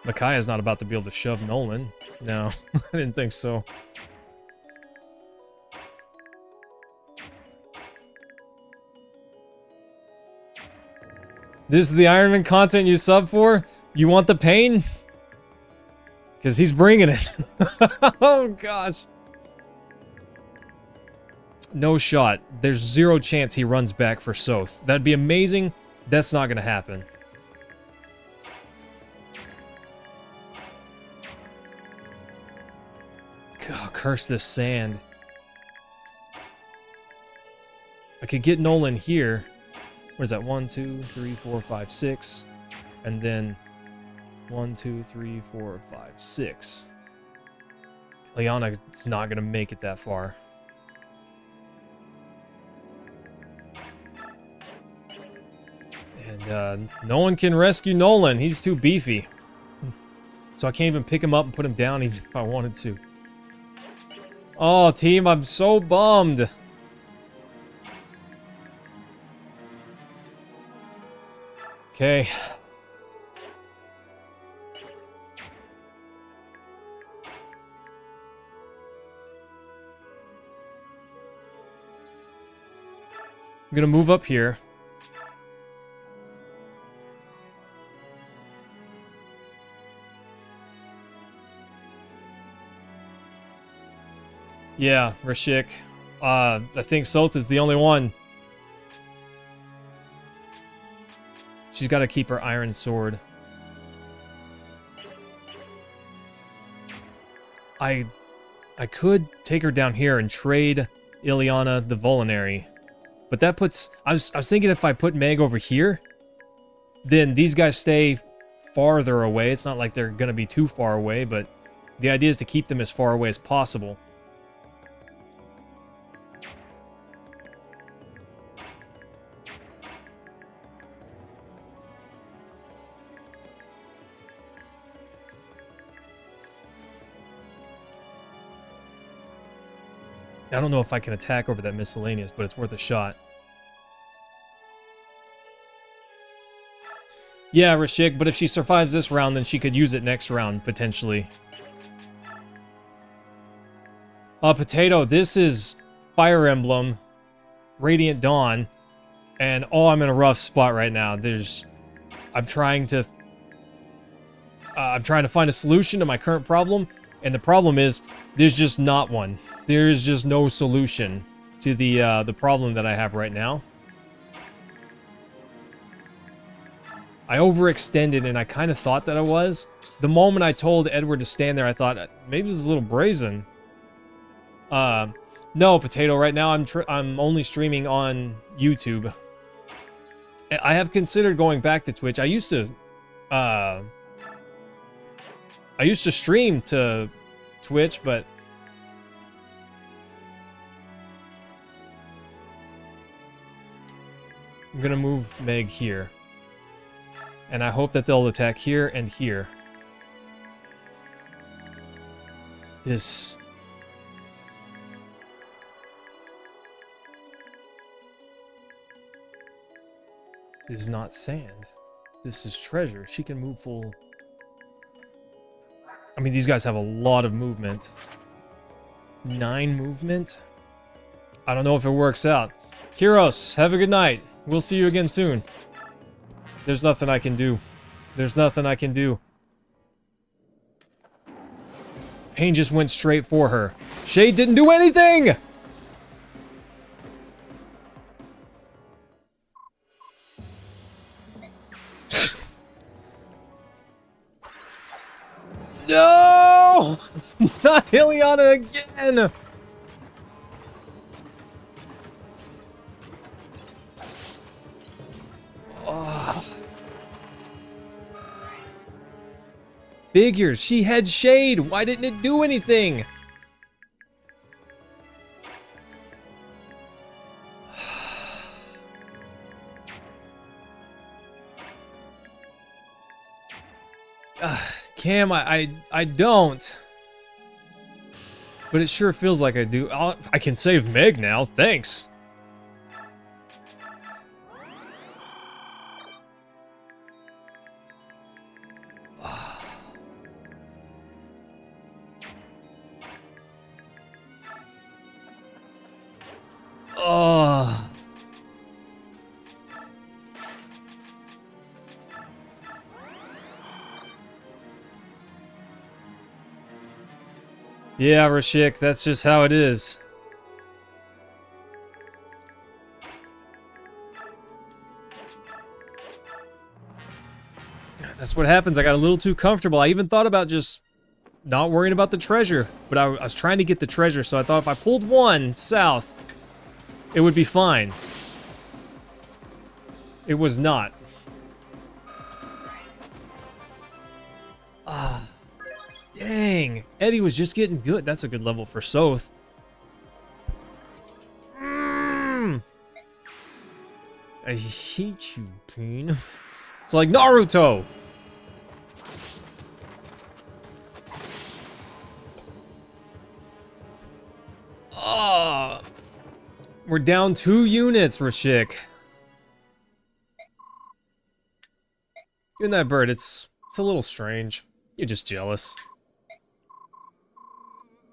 Micaiah's not about to be able to shove Nolan. No, I didn't think so. This is the Iron Man content you sub for? You want the pain? Because he's bringing it. Oh, gosh. No shot. There's zero chance he runs back for Soth. That'd be amazing. That's not going to happen. God, curse this sand. I could get Nolan here. Where's that? 1, 2, 3, 4, 5, 6. And then 1, 2, 3, 4, 5, 6. Ileana's not going to make it that far. And no one can rescue Nolan. He's too beefy. So I can't even pick him up and put him down even if I wanted to. Oh, team, I'm so bummed. Okay. I'm gonna move up here. Yeah, Rashik. I think Soth is the only one. She's got to keep her iron sword. I could take her down here and trade Ileana the Volinary. But that puts... I was thinking if I put Meg over here, then these guys stay farther away. It's not like they're going to be too far away, but the idea is to keep them as far away as possible. I don't know if I can attack over that miscellaneous, but it's worth a shot. Yeah, Rashik, but if she survives this round, then she could use it next round, potentially. Potato, this is Fire Emblem Radiant Dawn, and oh, I'm in a rough spot right now. I'm trying to find a solution to my current problem, and the problem is there's just not one. There's just no solution to the problem that I have right now. I overextended, and I kind of thought that I was. The moment I told Edward to stand there, I thought, maybe this is a little brazen. No, Potato, right now I'm only streaming on YouTube. I have considered going back to Twitch. I used to stream to Twitch, but I'm gonna move Meg here. And I hope that they'll attack here and here. This is not sand. This is treasure. She can move full. I mean, these guys have a lot of movement. 9 movement? I don't know if it works out. Kyros, have a good night. We'll see you again soon. There's nothing I can do. There's nothing I can do. Pain just went straight for her. Shade didn't do anything! No! Not Ileana again! Oh. Figures, she had Shade. Why didn't it do anything? Cam, I don't. But it sure feels like I do. I can save Meg now, thanks. Oh. Yeah, Rashik, that's just how it is. That's what happens. I got a little too comfortable. I even thought about just not worrying about the treasure, but I was trying to get the treasure, so I thought if I pulled one south, it would be fine. It was not. Ah, dang. Eddie was just getting good. That's a good level for Soth. I hate you, Pain. It's like Naruto. We're down 2 units, Rashik. Even that bird, it's a little strange. You're just jealous.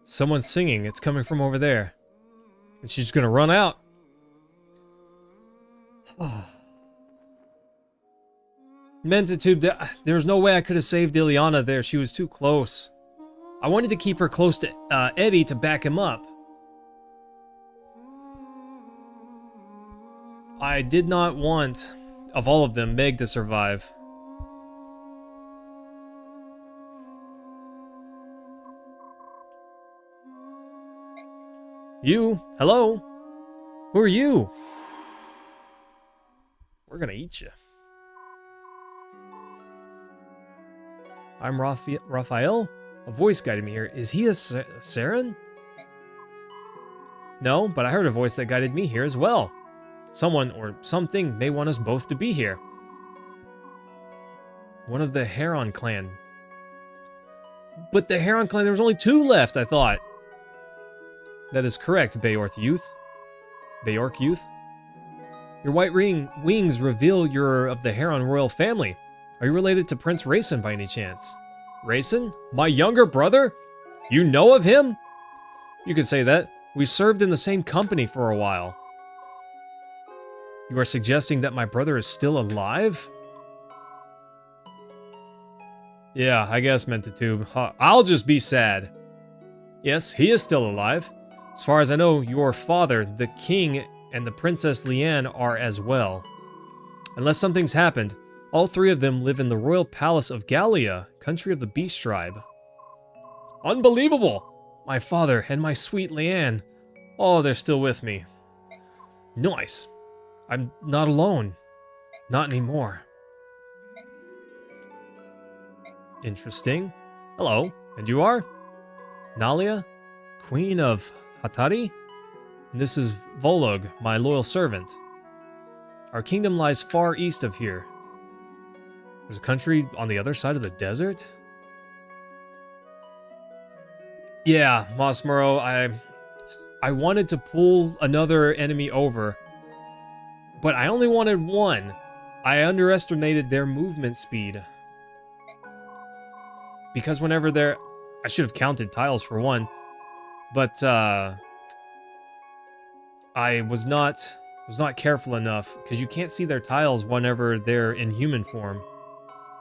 Someone's singing. It's coming from over there. And she's gonna run out. Mentatube, there's no way I could have saved Ileana there. She was too close. I wanted to keep her close to Eddie to back him up. I did not want, of all of them, Meg to survive. You? Hello? Who are you? We're gonna eat you. I'm Raphael? A voice guided me here. Is he a Saren? No, but I heard a voice that guided me here as well. Someone or something may want us both to be here. One of the Heron clan. But the Heron clan, there was only 2 left, I thought. That is correct, Bayork youth. Bayork youth? Your white wings reveal you're of the Heron royal family. Are you related to Prince Rayson by any chance? Rayson? My younger brother? You know of him? You could say that. We served in the same company for a while. You are suggesting that my brother is still alive? Yeah, I guess, Mentatube. I'll just be sad. Yes, he is still alive. As far as I know, your father, the king, and the Princess Leanne are as well. Unless something's happened, all 3 of them live in the royal palace of Gallia, country of the Beast Tribe. Unbelievable! My father and my sweet Leanne. Oh, they're still with me. Nice. I'm not alone. Not anymore. Interesting. Hello, and you are? Nalia, Queen of Hatari? And this is Volog, my loyal servant. Our kingdom lies far east of here. There's a country on the other side of the desert? Yeah, Mosmuro, I wanted to pull another enemy over, but I only wanted one. I underestimated their movement speed. Because whenever they're... I should have counted tiles for one. But, I was not careful enough, because you can't see their tiles whenever they're in human form.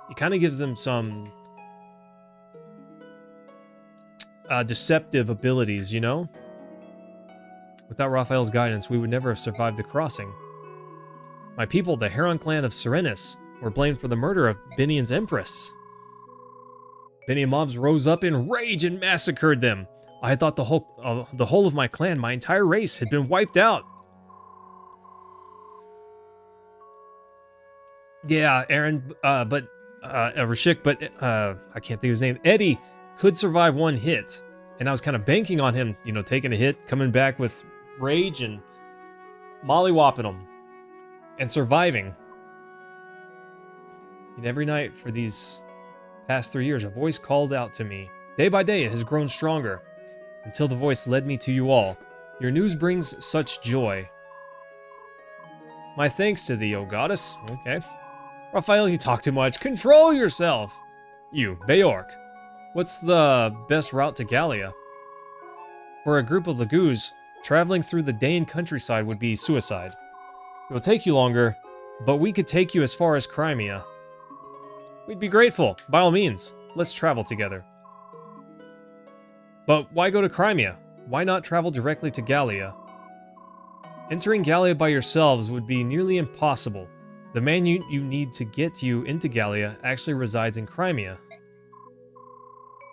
It kind of gives them some... deceptive abilities, you know? Without Raphael's guidance, we would never have survived the crossing. My people, the Heron clan of Serenis, were blamed for the murder of Binian's empress. Binian mobs rose up in rage and massacred them. I thought the whole of my clan, my entire race, had been wiped out. Yeah, Aaron, Rashik, but I can't think of his name. Eddie could survive one hit, and I was kind of banking on him, you know, taking a hit, coming back with rage and mollywhopping him, and surviving. And every night for these past 3 years, a voice called out to me. Day by day, it has grown stronger, until the voice led me to you all. Your news brings such joy. My thanks to thee, O goddess. Okay. Raphael, you talk too much. Control yourself! You, Bayork. What's the best route to Gallia? For a group of Lagoos, traveling through the Dane countryside would be suicide. It will take you longer, but we could take you as far as Crimea. We'd be grateful. By all means, let's travel together. But why go to Crimea? Why not travel directly to Gallia? Entering Gallia by yourselves would be nearly impossible. The man you need to get you into Gallia actually resides in Crimea.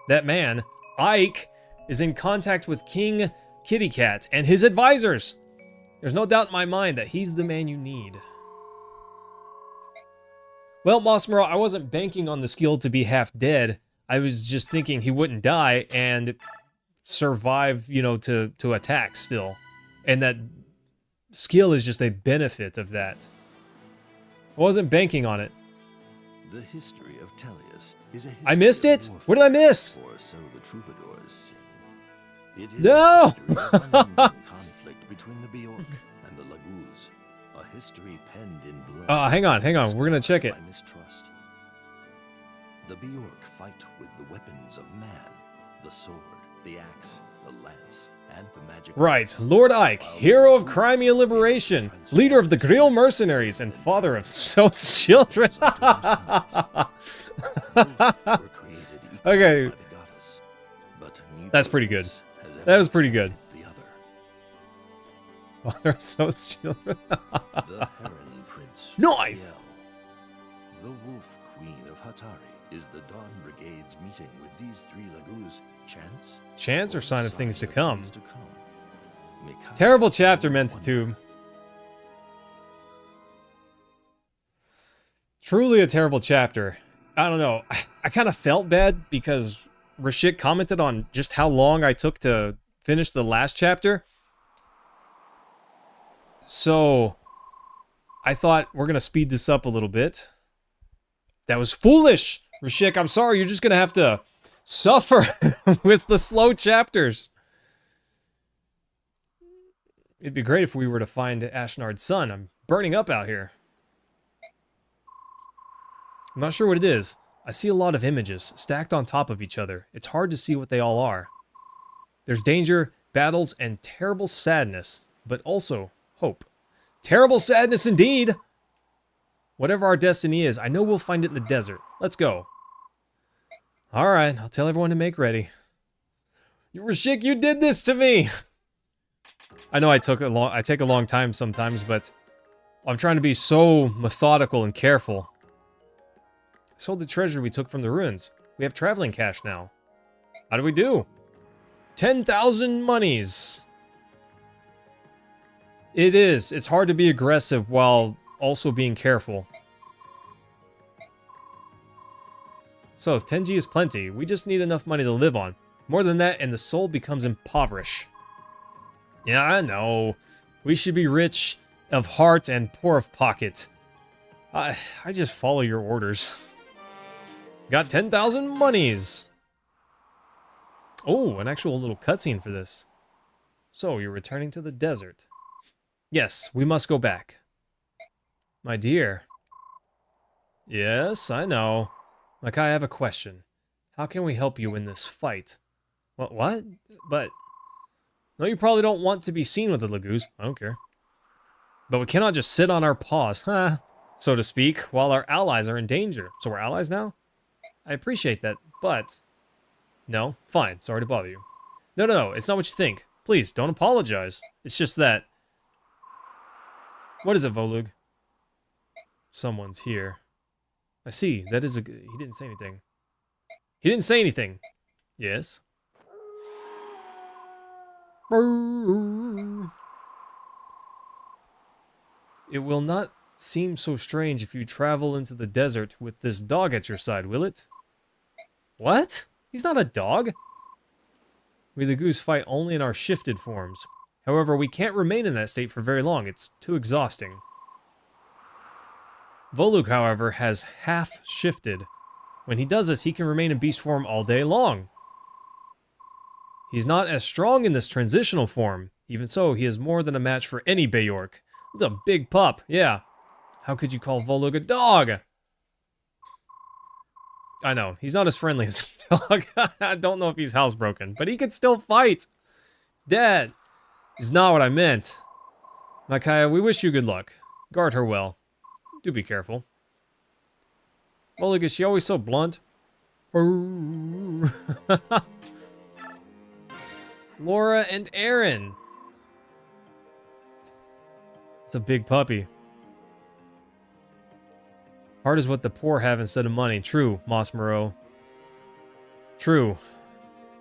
That man, Ike, is in contact with King Kitty Cat and his advisors. There's no doubt in my mind that he's the man you need. Well, Mossmero, I wasn't banking on the skill to be half dead. I was just thinking he wouldn't die and survive, you know, to attack still. And that skill is just a benefit of that. I wasn't banking on it. The history of Tellius is a history I missed of it? warfare, What did I miss? or so the troubadours sing. It is No! a history of unending conflict between the Bjork and the Laguz. A history penned in blood. Hang on. We're gonna check it. By mistrust. The Bjork fight with the weapons of man, the sword, the axe, the lance, and the magic. Right, weapons, Lord Ike, while hero of the Crimea Laguz liberation, transform leader of the into Grill beasts, mercenaries, and father of Soth's children. Both were created equally Okay. by the goddess, but neither That's pretty good. race has That ever was pretty good. seen The other. Father of Soth's children. The Heron Prince. Nice! Raphael. The Wolf Queen of Hatari is the Dawn Brigade's meeting with these three Laguz. Chance? Chance or sign of things to sign of come? things to come? Mikhail Terrible chapter, wondered. Mentitude. Truly a terrible chapter. I don't know. I kind of felt bad because Rashik commented on just how long I took to finish the last chapter. So I thought we're going to speed this up a little bit. That was foolish, Rashik. I'm sorry. You're just going to have to suffer with the slow chapters. It'd be great if we were to find Ashnard's son. I'm burning up out here. I'm not sure what it is. I see a lot of images stacked on top of each other. It's hard to see what they all are. There's danger, battles, and terrible sadness, but also hope. Terrible sadness indeed! Whatever our destiny is, I know we'll find it in the desert. Let's go. Alright, I'll tell everyone to make ready. Rashik, you did this to me! I know I take a long time sometimes, but I'm trying to be so methodical and careful. I sold the treasure we took from the ruins. We have traveling cash now. How do we do? 10,000 monies. It is. It's hard to be aggressive while also being careful. So, 10G is plenty. We just need enough money to live on. More than that, and the soul becomes impoverished. Yeah, I know. We should be rich of heart and poor of pocket. I just follow your orders. Got 10,000 monies. Oh, an actual little cutscene for this. So, you're returning to the desert. Yes, we must go back. My dear. Yes, I know. Makai, I have a question. How can we help you in this fight? What? But... No, you probably don't want to be seen with the Laguz. I don't care. But we cannot just sit on our paws, so to speak, while our allies are in danger. So we're allies now? I appreciate that, but... No, fine, sorry to bother you. No, it's not what you think. Please, don't apologize. It's just that... What is it, Volug? Someone's here. I see, that is a... He didn't say anything. He didn't say anything. Yes? It will not seem so strange if you travel into the desert with this dog at your side, will it? What? He's not a dog. We the goose fight only in our shifted forms. However, we can't remain in that state for very long. It's too exhausting. Volug, however, has half shifted. When he does this, he can remain in beast form all day long. He's not as strong in this transitional form. Even so, he is more than a match for any Bjork. It's a big pup, yeah. How could you call Volug a dog? I know, he's not as friendly as a dog. I don't know if he's housebroken, but he can still fight. That is not what I meant. Makaya, we wish you good luck. Guard her well. Do be careful. Volug, is she always so blunt? Laura and Aaron. It's a big puppy. Heart is what the poor have instead of money. True, Moss Moreau. True.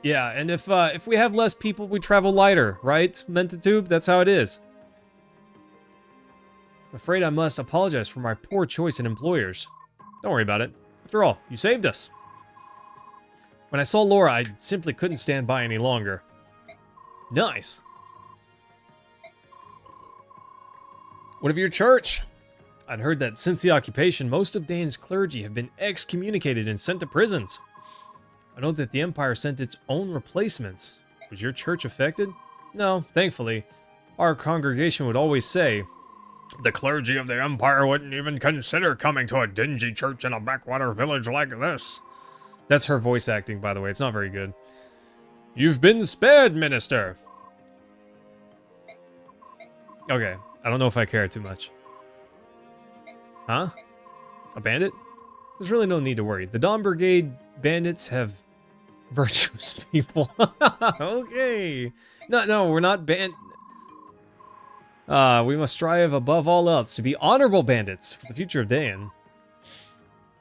Yeah, and if we have less people, we travel lighter, right? Mentatube, that's how it is. I'm afraid I must apologize for my poor choice in employers. Don't worry about it. After all, you saved us. When I saw Laura, I simply couldn't stand by any longer. Nice. What of your church? I'd heard that since the occupation, most of Dane's clergy have been excommunicated and sent to prisons. I know that the Empire sent its own replacements. Was your church affected? No, thankfully. Our congregation would always say, the clergy of the Empire wouldn't even consider coming to a dingy church in a backwater village like this. That's her voice acting, by the way. It's not very good. You've been spared, Minister. Okay, I don't know if I care too much. Huh? A bandit? There's really no need to worry. The Dawn Brigade bandits have virtuous people. Okay. No, we're not we must strive above all else to be honorable bandits for the future of Dan.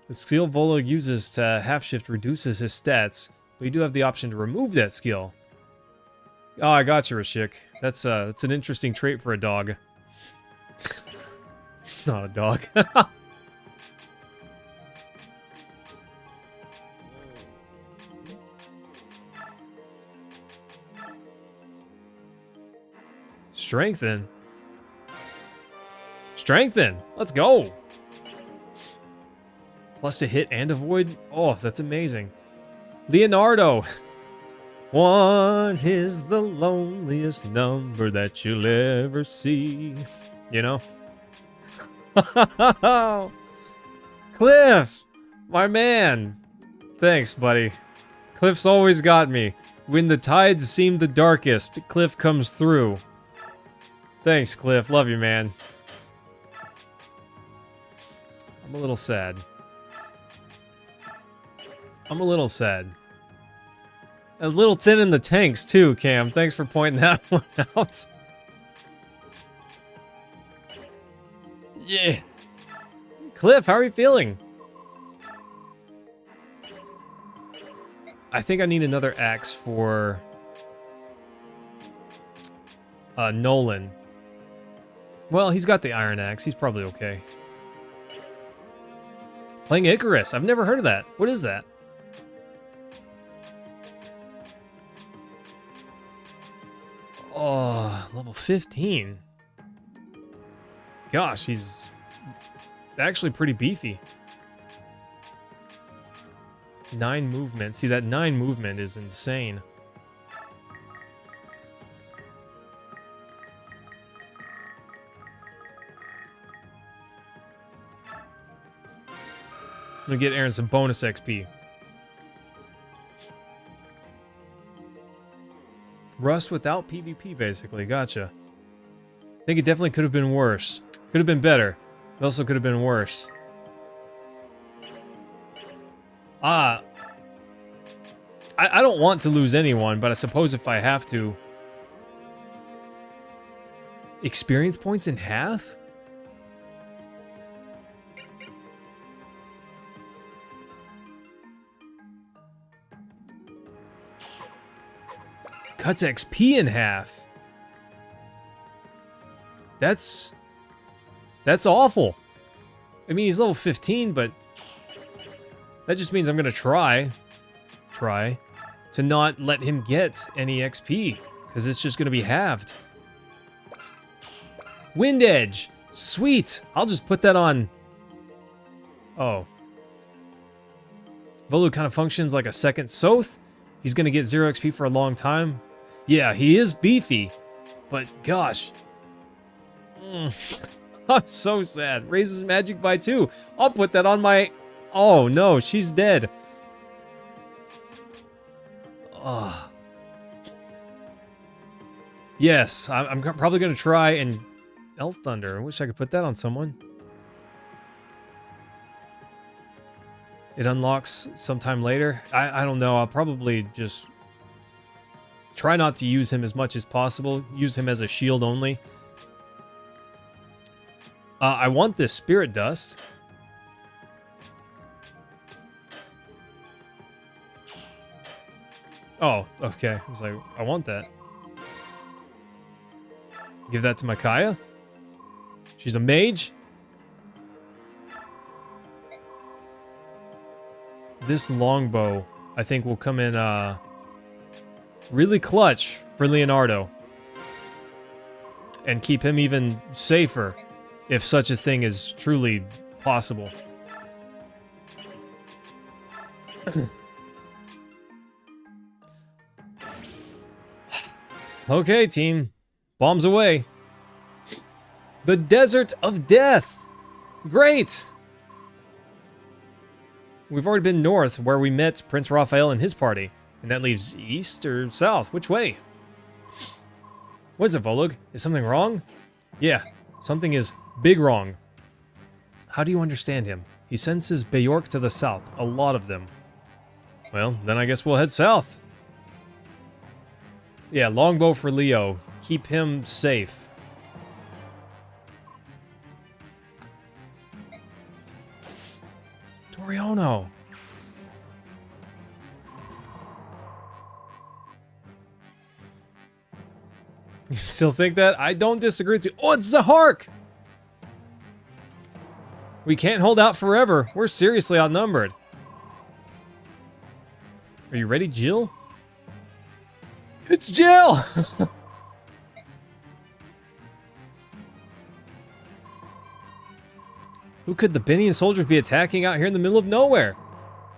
The skill Volo uses to half-shift reduces his stats, but you do have the option to remove that skill. Oh, I got you, Rashik. That's an interesting trait for a dog. He's not a dog. Strengthen. Strengthen. Let's go. Plus to hit and avoid. Oh, that's amazing. Leonardo. 1 is the loneliest number that you'll ever see. You know? Cliff, my man. Thanks, buddy. Cliff's always got me. When the tides seem the darkest, Cliff comes through. Thanks, Cliff. Love you, man. I'm a little sad. I'm a little sad. A little thin in the tanks, too, Cam. Thanks for pointing that one out. Yeah. Cliff, how are you feeling? I think I need another axe for Nolan. Well, he's got the iron axe. He's probably okay. Playing Icarus. I've never heard of that. What is that? Oh, level 15. Gosh, he's actually pretty beefy. 9 movement. See, that 9 movement is insane. I'm gonna get Aaron some bonus XP. Rust without PvP, basically. Gotcha. I think it definitely could have been worse. Could have been better. It also could have been worse. I don't want to lose anyone, but I suppose if I have to... Experience points in half? Cuts XP in half. That's awful. I mean, he's level 15, but that just means I'm gonna try to not let him get any XP, because it's just gonna be halved. Wind Edge, sweet. I'll just put that on. Oh, Volu kind of functions like a second Soth. He's gonna get 0 XP for a long time. Yeah, he is beefy, but gosh. I'm so sad. Raises magic by 2. I'll put that on my... Oh no, she's dead. Oh. Yes, I'm probably gonna try and... Elf Thunder, I wish I could put that on someone. It unlocks sometime later. I don't know, I'll probably just try not to use him as much as possible. Use him as a shield only. I want this spirit dust. Oh, okay. I was like, I want that. Give that to Micaiah. She's a mage. This longbow, I think, will come in really clutch for Leonardo. And keep him even safer, if such a thing is truly possible. Okay, team. Bombs away. The Desert of Death. Great. We've already been north, where we met Prince Raphael and his party. And that leaves east or south? Which way? What is it, Volug? Is something wrong? Yeah, something is big wrong. How do you understand him? He senses Bjork to the south, a lot of them. Well, then I guess we'll head south. Yeah, longbow for Leo. Keep him safe. Toriano. You still think that? I don't disagree with you. Oh, it's Zahark! We can't hold out forever. We're seriously outnumbered. Are you ready, Jill? It's Jill! Who could the Benian soldiers be attacking out here in the middle of nowhere?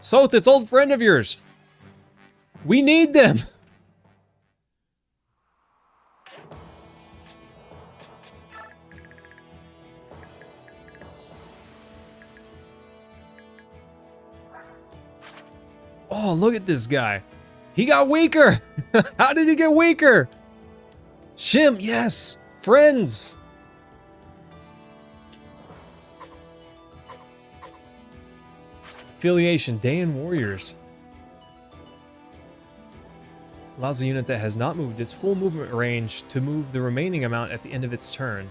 Soth, it's old friend of yours. We need them. Oh, look at this guy. He got weaker. How did he get weaker? Shim, yes. Friends. Affiliation, Dayan Warriors. Allows a unit that has not moved its full movement range to move the remaining amount at the end of its turn.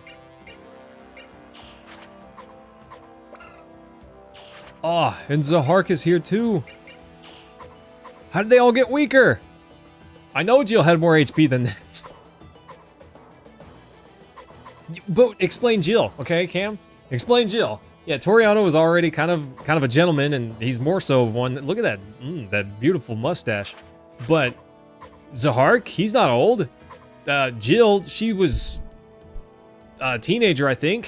Ah, and Zahark is here too. How did they all get weaker? I know Jill had more HP than that. But explain Jill, okay, Cam? Explain Jill. Yeah, Toriano is already kind of a gentleman, and he's more so one. Look at that, that beautiful mustache. But Zahark, he's not old. Jill, she was a teenager, I think.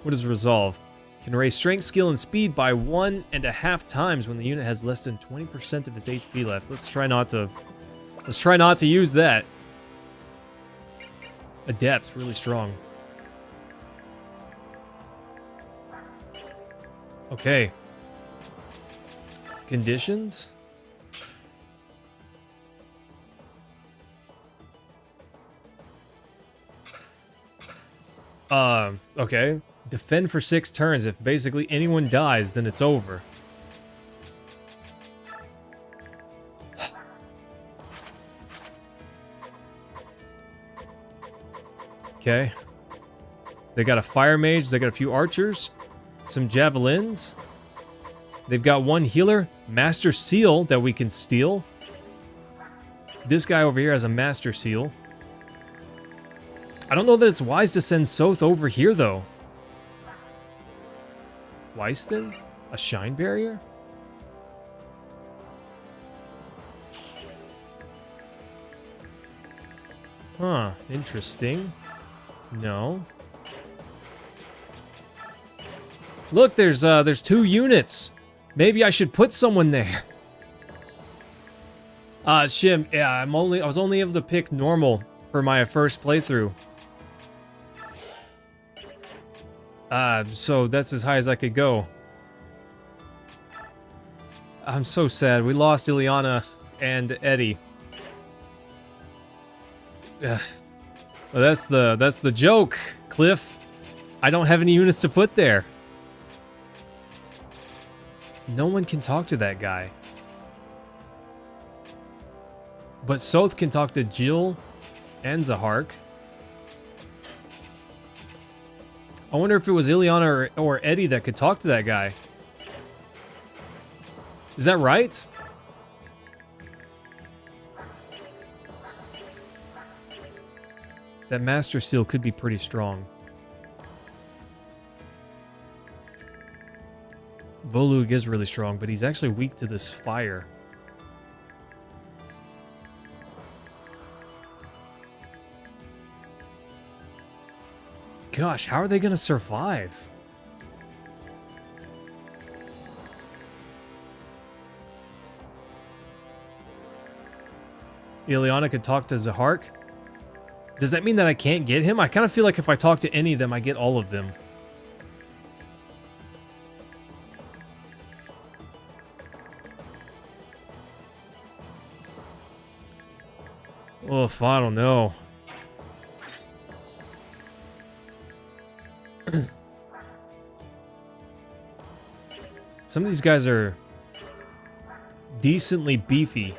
What is Resolve? Can raise strength, skill, and speed by 1.5 times when the unit has less than 20% of its HP left. Let's try not to use that. Adept, really strong. Okay. Conditions? Okay. Defend for 6 turns. If basically anyone dies, then it's over. Okay. They got a fire mage, they got a few archers, some javelins. They've got one healer, Master Seal, that we can steal. This guy over here has a Master Seal. I don't know that it's wise to send Soth over here, though. Weiston? A Shine Barrier? Huh, interesting. No. Look, there's 2 units. Maybe I should put someone there. Shim, yeah, I was only able to pick normal for my first playthrough. So that's as high as I could go. I'm so sad. We lost Ileana and Eddie. Well, that's the joke, Cliff. I don't have any units to put there. No one can talk to that guy. But Soth can talk to Jill and Zahark. I wonder if it was Ileana or Eddie that could talk to that guy. Is that right? That Master Seal could be pretty strong. Volug is really strong, but he's actually weak to this fire. Gosh, how are they going to survive? Ileana could talk to Zahark. Does that mean that I can't get him? I kind of feel like if I talk to any of them, I get all of them. Oof, I don't know. Some of these guys are decently beefy.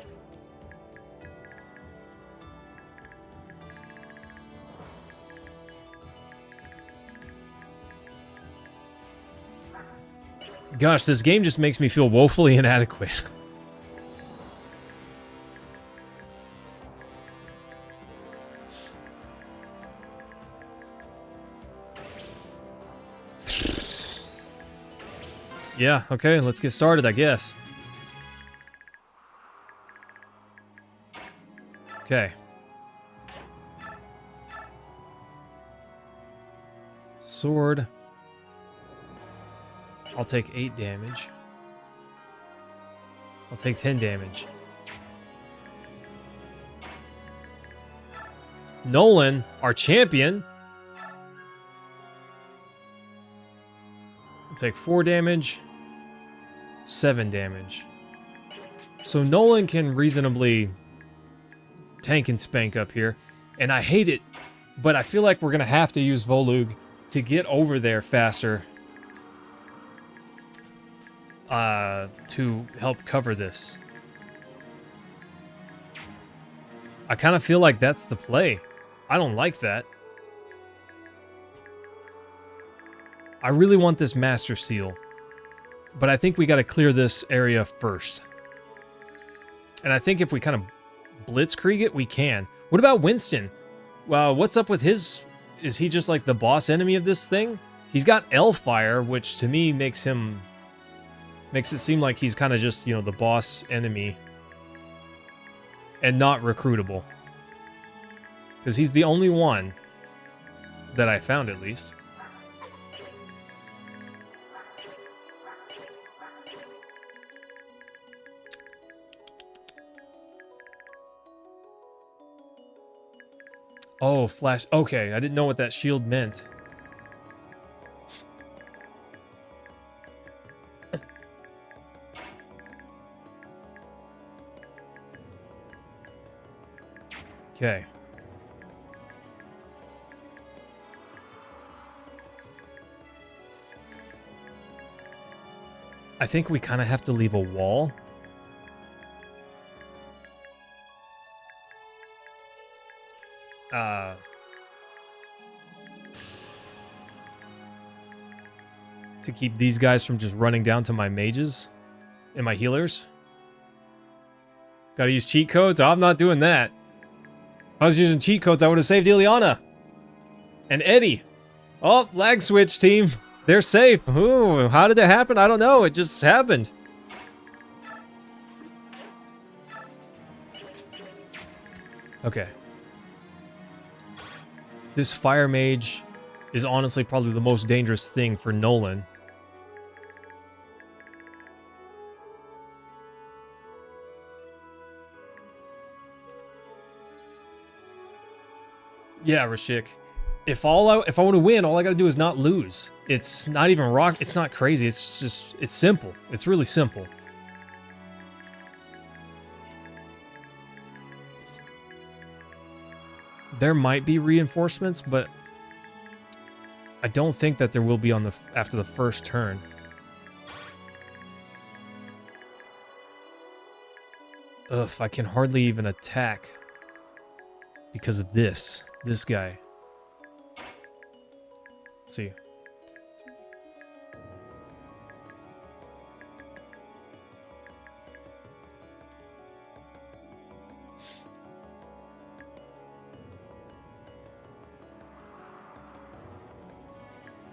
Gosh, this game just makes me feel woefully inadequate. Yeah, okay, let's get started, I guess. Okay. Sword. I'll take 8 damage. I'll take 10 damage. Nolan, our champion. I'll take 4 damage. 7 damage. So Nolan can reasonably tank and spank up here. And I hate it, but I feel like we're going to have to use Volug to get over there faster. To help cover this. I kind of feel like that's the play. I don't like that. I really want this Master Seal. But I think we got to clear this area first. And I think if we kind of blitzkrieg it, we can. What about Winston? Well, what's up with his... Is he just like the boss enemy of this thing? He's got Elfire, which to me makes him... Makes it seem like he's kind of just, you know, the boss enemy. And not recruitable. Because he's the only one that I found, at least. Oh, flash. Okay, I didn't know what that shield meant. Okay. I think we kind of have to leave a wall. To keep these guys from just running down to my mages and my healers. Gotta use cheat codes? Oh, I'm not doing that. If I was using cheat codes, I would have saved Ileana. And Eddie. Oh, lag switch, team. They're safe. Ooh, how did that happen? I don't know. It just happened. Okay. This fire mage is honestly probably the most dangerous thing for Nolan. Yeah, Rashik. If I want to win, all I gotta do is not lose. It's not even rock. It's not crazy. It's just, it's simple. It's really simple. There might be reinforcements, but I don't think that there will be on the after the first turn. Ugh, I can hardly even attack because of this guy. Let's see.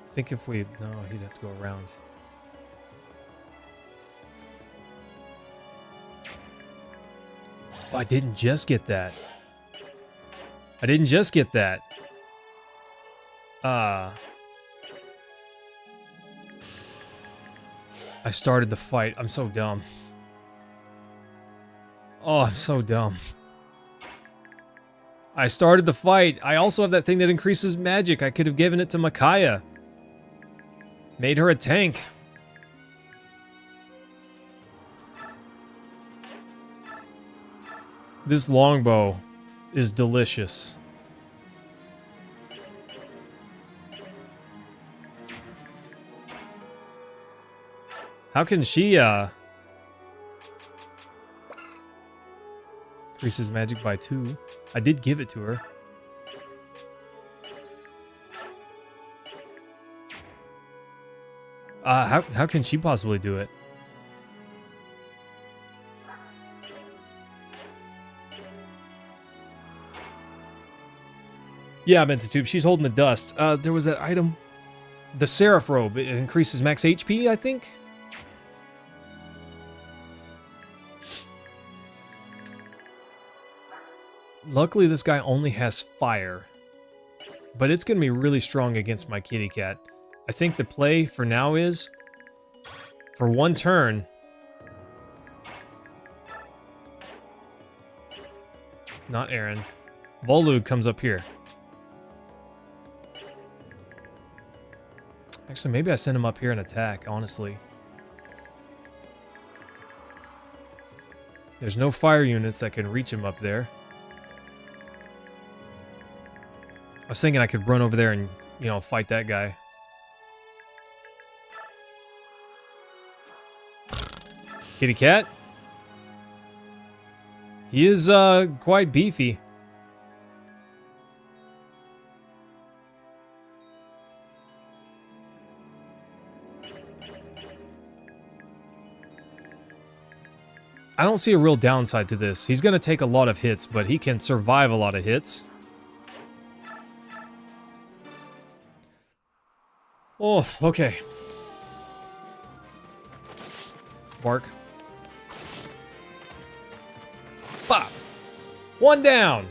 I think if we... No, he'd have to go around. Oh, I didn't just get that. I didn't just get that. I started the fight. I'm so dumb. Oh, I'm so dumb. I started the fight. I also have that thing that increases magic. I could have given it to Micaiah. Made her a tank. This longbow is delicious. How can she, increases magic by 2. I did give it to her. How can she possibly do it? Yeah, I meant to tube. She's holding the dust. There was that item. The Seraph Robe. It increases max HP, I think. Luckily, this guy only has fire. But it's going to be really strong against my kitty cat. I think the play for now is, for one turn, not Aaron, Volug comes up here. Actually, maybe I send him up here and attack, honestly. There's no fire units that can reach him up there. I was thinking I could run over there and, you know, fight that guy. Kitty cat? He is, quite beefy. I don't see a real downside to this. He's gonna take a lot of hits, but he can survive a lot of hits. Oh, okay. Bark. Bop! One down!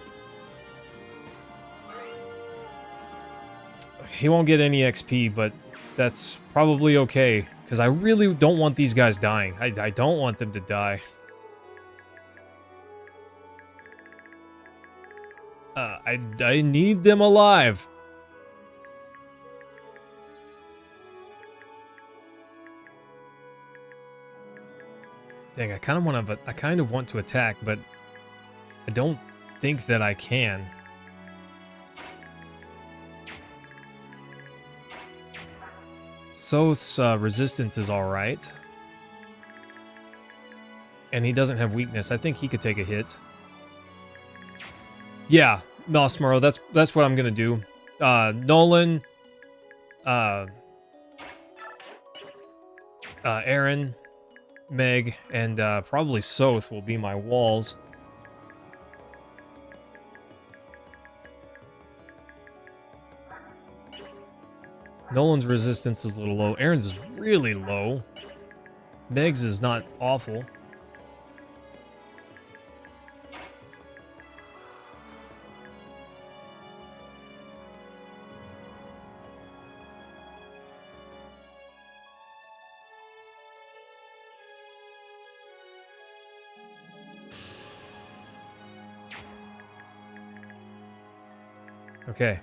He won't get any XP, but that's probably okay. Because I really don't want these guys dying. I don't want them to die. I need them alive. Dang, I kind of want to attack, but I don't think that I can. Soth's resistance is alright. And he doesn't have weakness. I think he could take a hit. Yeah, Nosmaro, that's what I'm gonna do. Nolan, Aaron, Meg, and probably Soth will be my walls. Nolan's resistance is a little low. Aaron's is really low. Meg's is not awful. Okay.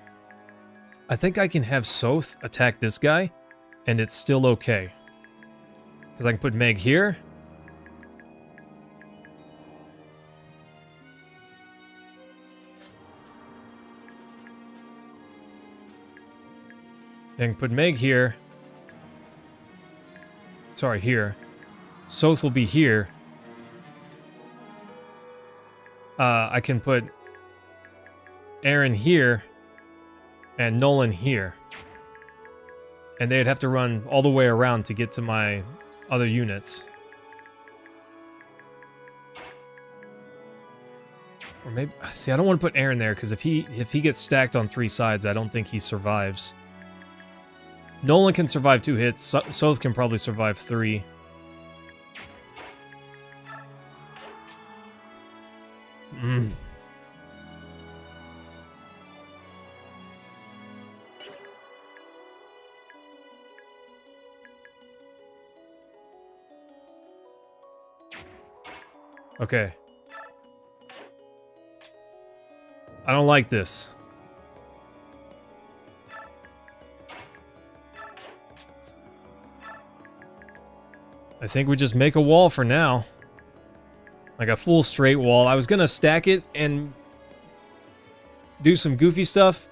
I think I can have Soth attack this guy, and it's still okay. Because I can put Meg here. I can put Meg here. Sorry, here. Soth will be here. I can put Aaron here and Nolan here. And they'd have to run all the way around to get to my other units. Or maybe, see, I don't want to put Aaron there because if he gets stacked on 3 sides, I don't think he survives. Nolan can survive 2 hits. Soth can probably survive 3. Okay. I don't like this. I think we just make a wall for now. Like a full straight wall. I was gonna stack it and do some goofy stuff.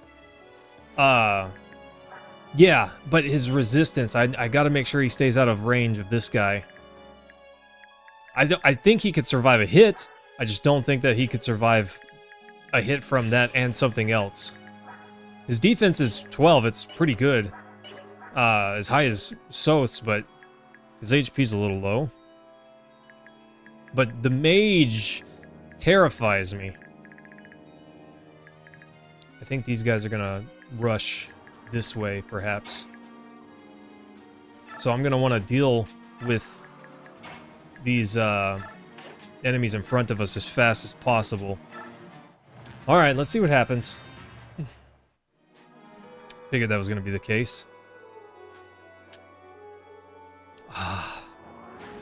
Yeah, but his resistance, I gotta make sure he stays out of range of this guy. I think he could survive a hit. I just don't think that he could survive a hit from that and something else. His defense is 12. It's pretty good. As high as Soth's, but his HP's a little low. But the mage terrifies me. I think these guys are gonna rush this way, perhaps. So I'm gonna want to deal with these enemies in front of us as fast as possible. Alright, let's see what happens. Figured that was gonna be the case.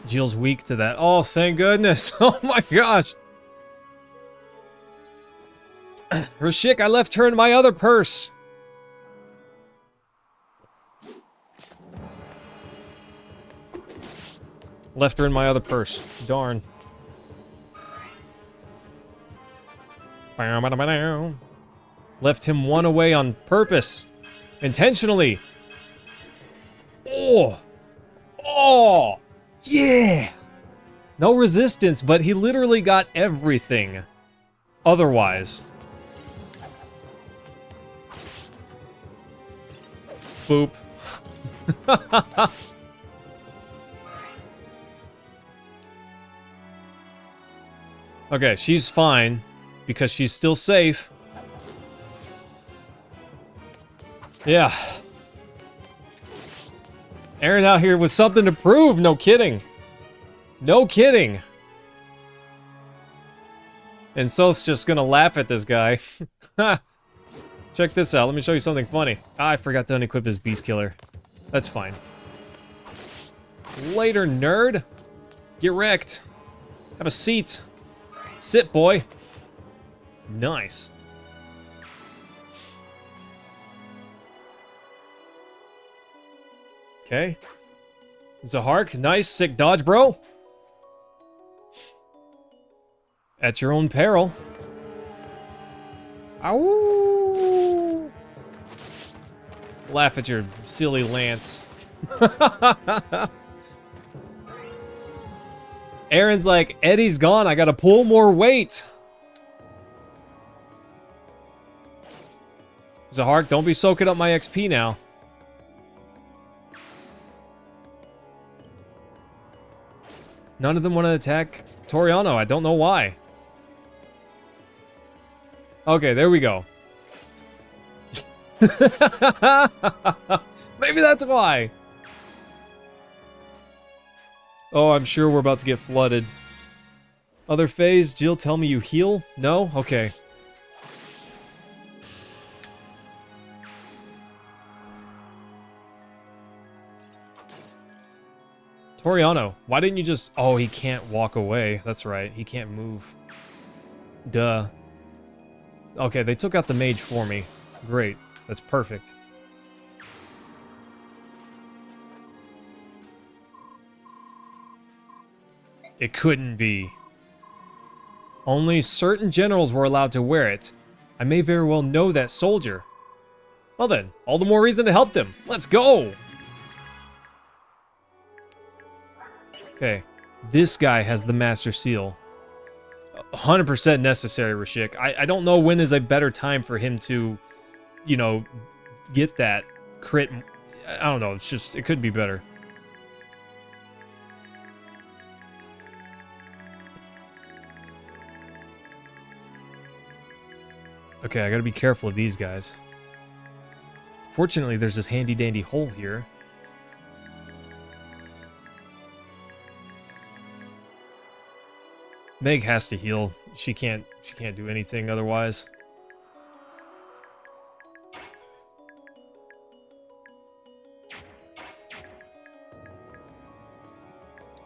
Jill's weak to that. Oh, thank goodness. Oh my gosh. Rashik, I left her in my other purse. Left her in my other purse. Darn. Left him one away on purpose. Intentionally. Oh. Oh. Yeah. No resistance, but he literally got everything. Otherwise. Boop. Okay, she's fine because she's still safe. Yeah. Aaron out here with something to prove. No kidding. No kidding. And Soth's just gonna laugh at this guy. Check this out. Let me show you something funny. I forgot to unequip his beast killer. That's fine. Later, nerd. Get wrecked. Have a seat. Sit, boy. Nice. Okay. Zahark, nice. Sick dodge, bro. At your own peril. Ow! Laugh at your silly lance. Aaron's like, Eddie's gone, I gotta pull more weight. Zahark, don't be soaking up my XP now. None of them want to attack Toriano, I don't know why. Okay, there we go. Maybe that's why. Oh, I'm sure we're about to get flooded. Other phase, Jill, tell me you heal? No? Okay. Toriano, why didn't you just... Oh, he can't walk away. That's right, he can't move. Duh. Okay, they took out the mage for me. Great, that's perfect. It couldn't be. Only certain generals were allowed to wear it. I may very well know that soldier. Well then, all the more reason to help them. Let's go! Okay, this guy has the Master Seal. 100% necessary, Rashik. I don't know when is a better time for him to, you know, get that crit. I don't know. It's just, it could be better. Okay, I gotta be careful of these guys. Fortunately, there's this handy-dandy hole here. Meg has to heal. She can't do anything otherwise.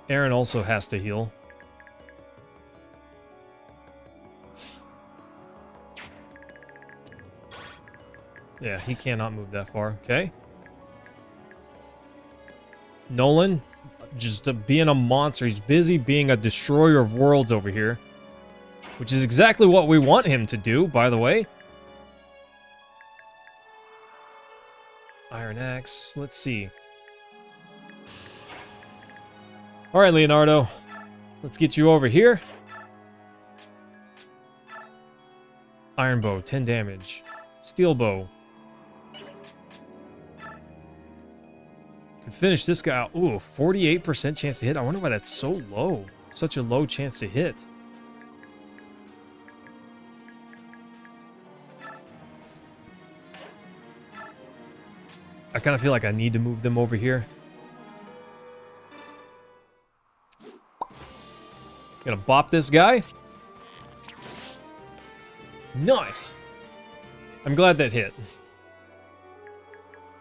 Aaron also has to heal. Yeah, he cannot move that far. Okay. Nolan, just being a monster. He's busy being a destroyer of worlds over here. Which is exactly what we want him to do, by the way. Iron Axe. Let's see. Alright, Leonardo. Let's get you over here. Iron Bow, 10 damage. Steel Bow. Could finish this guy out. Ooh, 48% chance to hit. I wonder why that's so low. Such a low chance to hit. I kind of feel like I need to move them over here. Gonna bop this guy. Nice. I'm glad that hit.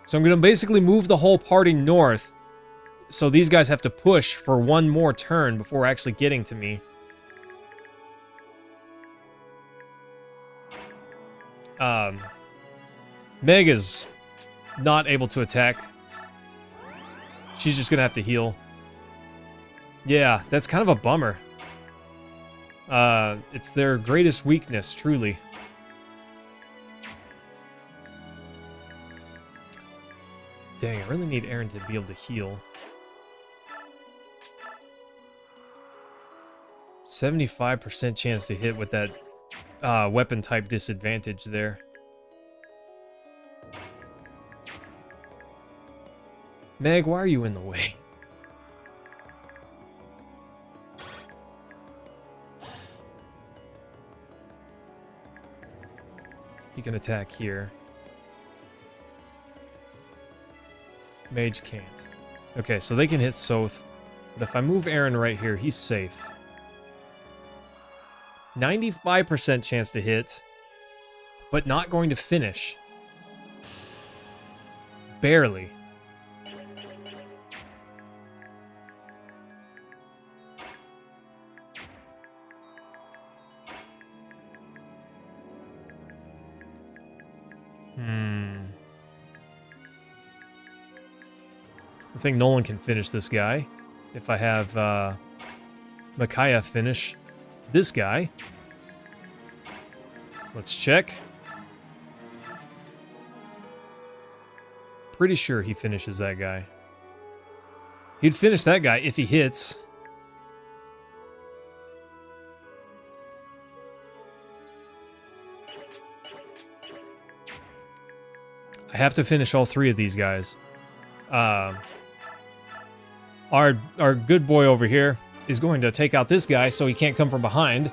So I'm gonna basically move the whole party north. So these guys have to push for one more turn before actually getting to me. Meg is not able to attack. She's just gonna have to heal. Yeah, that's kind of a bummer. It's their greatest weakness, truly. Dang, I really need Aaron to be able to heal. 75% chance to hit with that weapon type disadvantage there. Meg, why are you in the way? You can attack here. Mage can't. Okay, so they can hit Soth. But if I move Aaron right here, he's safe. 95% chance to hit, but not going to finish. Barely. I think Nolan can finish this guy. If I have Micaiah finish this guy. Let's check. Pretty sure he finishes that guy. He'd finish that guy if he hits. I have to finish all three of these guys. Our good boy over here is going to take out this guy so he can't come from behind.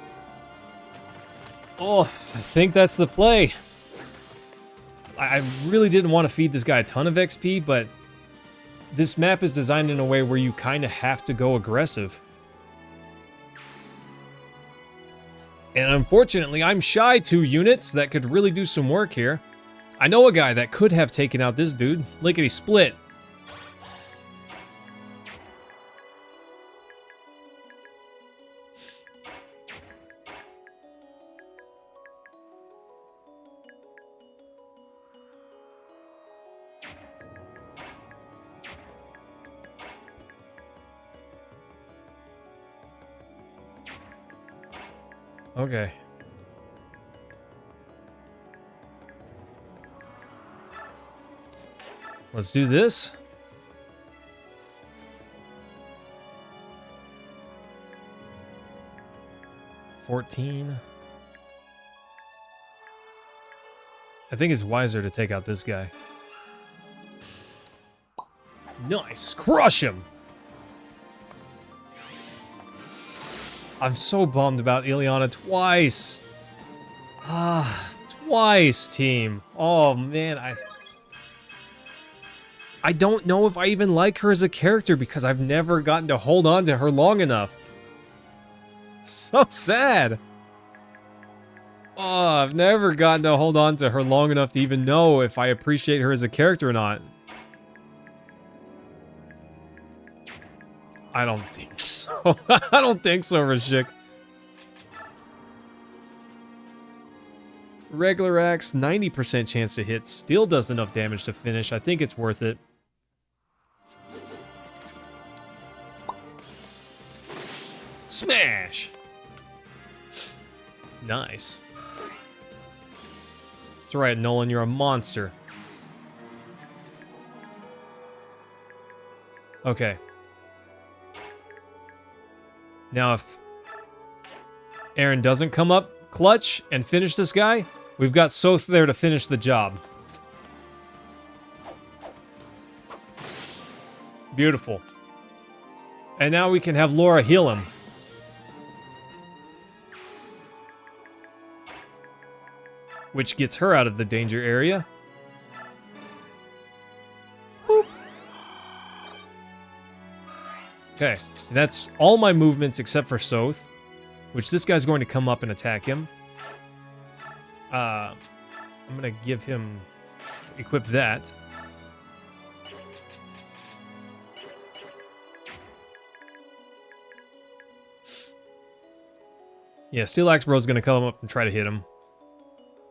Oh, I think that's the play. I really didn't want to feed this guy a ton of XP, but this map is designed in a way where you kind of have to go aggressive. And unfortunately, I'm shy 2 units that could really do some work here. I know a guy that could have taken out this dude. Lickety split. Okay. Let's do this. 14. I think it's wiser to take out this guy. Nice. Crush him. I'm so bummed about Ileana twice. Twice, team. Oh, man. I don't know if I even like her as a character because I've never gotten to hold on to her long enough. It's so sad. Oh, I've never gotten to hold on to her long enough to even know if I appreciate her as a character or not. I don't think so. I don't think so, Rashik. Regular axe, 90% chance to hit. Still does enough damage to finish. I think it's worth it. Smash! Nice. That's right, Nolan, you're a monster. Okay. Now, if Aaron doesn't come up clutch and finish this guy, we've got Soth there to finish the job. Beautiful. And now we can have Laura heal him. Which gets her out of the danger area. Boop. Okay, that's all my movements except for Soth, which this guy's going to come up and attack him. I'm going to give him... equip that. Yeah, Steel Axe Bro's going to come up and try to hit him.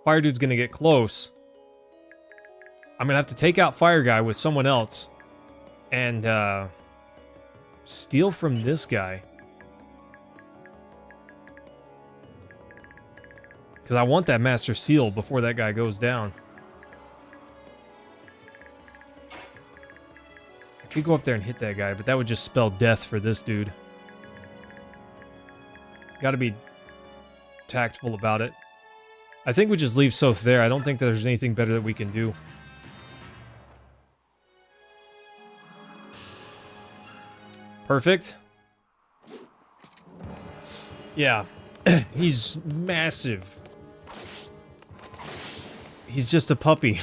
Fire Dude's going to get close. I'm going to have to take out Fire Guy with someone else. And, steal from this guy. Because I want that Master Seal before that guy goes down. I could go up there and hit that guy, but that would just spell death for this dude. Gotta be tactful about it. I think we just leave Soth there. I don't think there's anything better that we can do. Perfect. Yeah. He's massive. He's just a puppy.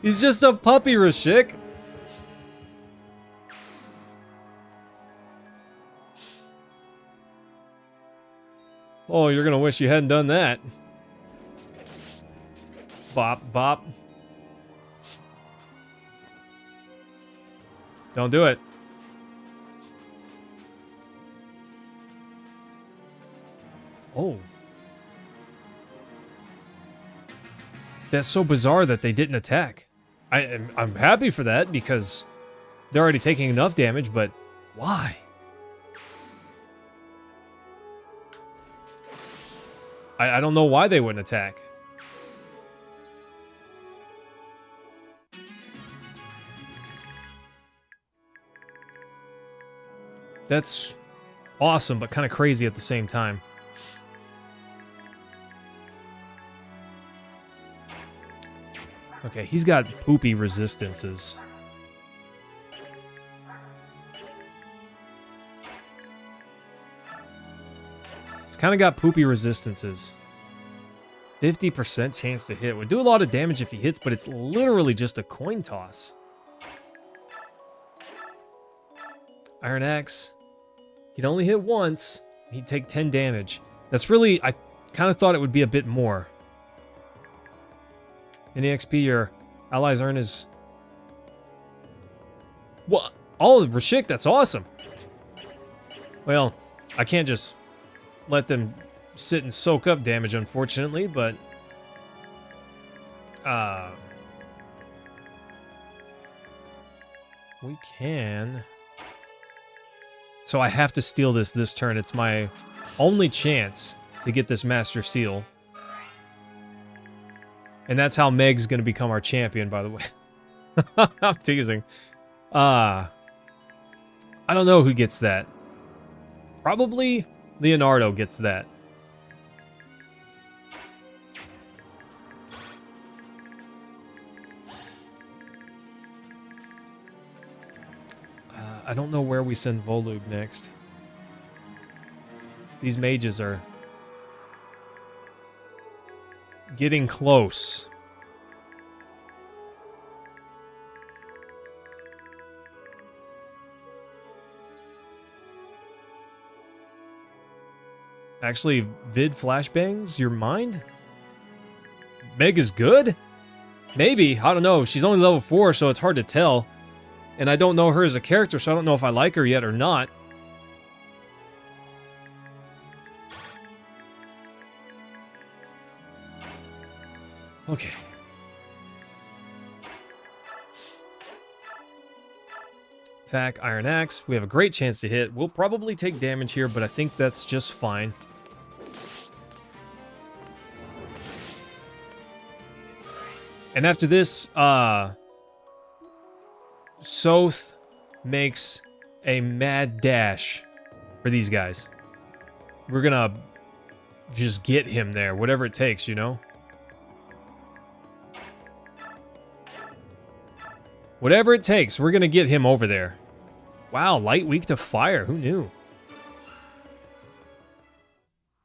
He's just a puppy, Rashik. Oh, you're gonna wish you hadn't done that. Bop, bop. Don't do it. Oh. That's so bizarre that they didn't attack. I'm happy for that because they're already taking enough damage, but why? I don't know why they wouldn't attack. That's awesome, but kind of crazy at the same time. Okay, he's got poopy resistances. He's kind of got poopy resistances. 50% chance to hit. Would do a lot of damage if he hits, but it's literally just a coin toss. Iron Axe. He'd only hit once. He'd take 10 damage. That's really... I kind of thought it would be a bit more. Any XP your allies earn is... What? Oh, Rashik, that's awesome. Well, I can't just let them sit and soak up damage, unfortunately, but... we can... So I have to steal this turn. It's my only chance to get this Master Seal. And that's how Meg's going to become our champion, by the way. I'm teasing. I don't know who gets that. Probably Leonardo gets that. I don't know where we send Volug next. These mages are getting close. Actually, vid flashbangs your mind? Meg is good? Maybe. I don't know. She's only level 4, so it's hard to tell. And I don't know her as a character, so I don't know if I like her yet or not. Okay. Attack, Iron Axe. We have a great chance to hit. We'll probably take damage here, but I think that's just fine. And after this, Soth makes a mad dash for these guys. We're gonna just get him there, whatever it takes, you know? Whatever it takes, we're gonna get him over there. Wow, light weak to fire. Who knew?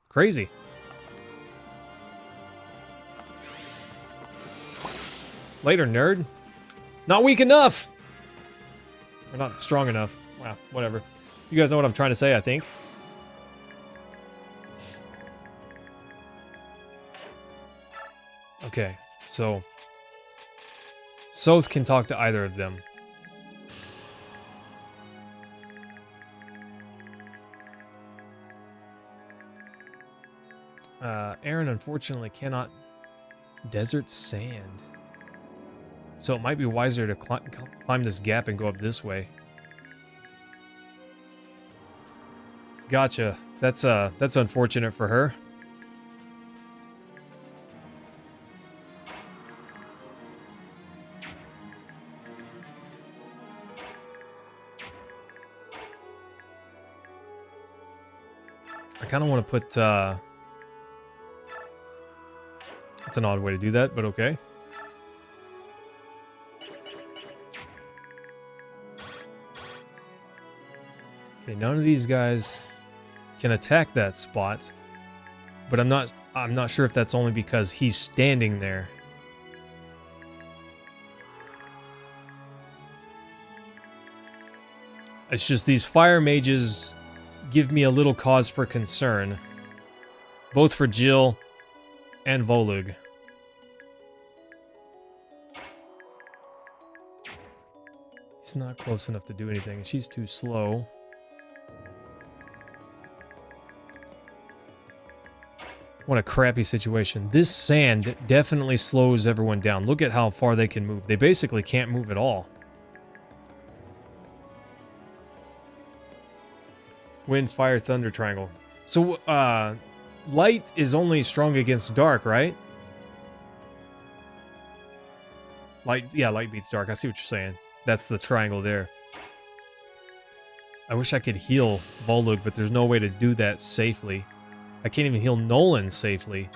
Crazy. Later, nerd. Not weak enough! Or not strong enough. Wow, whatever. You guys know what I'm trying to say, I think. Okay, so Soth can talk to either of them. Aaron unfortunately cannot desert sand. So it might be wiser to climb this gap and go up this way. Gotcha. That's unfortunate for her. I kind of want to put, that's an odd way to do that, but okay. Okay, none of these guys can attack that spot, but I'm not sure if that's only because he's standing there. It's just these fire mages give me a little cause for concern, both for Jill and Volug. He's not close enough to do anything. She's too slow. What a crappy situation. This sand definitely slows everyone down. Look at how far they can move. They basically can't move at all. Wind, fire, thunder triangle. So, light is only strong against dark, right? Light, yeah, light beats dark. I see what you're saying. That's the triangle there. I wish I could heal Volug, but there's no way to do that safely. I can't even heal Nolan safely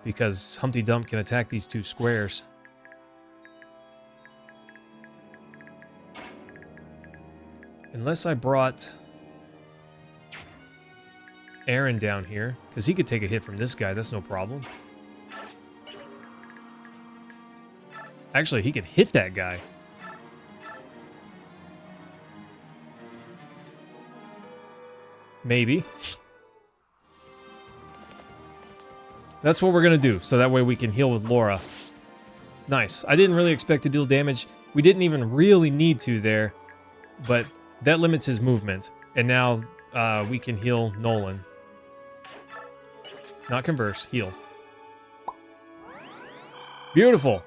because Humpty Dump can attack these two squares. Unless I brought Aaron down here, because he could take a hit from this guy, that's no problem. Actually, he could hit that guy. Maybe. That's what we're going to do, so that way we can heal with Laura. Nice. I didn't really expect to deal damage. We didn't even really need to there, but that limits his movement. And now we can heal Nolan. Not converse, heal. Beautiful.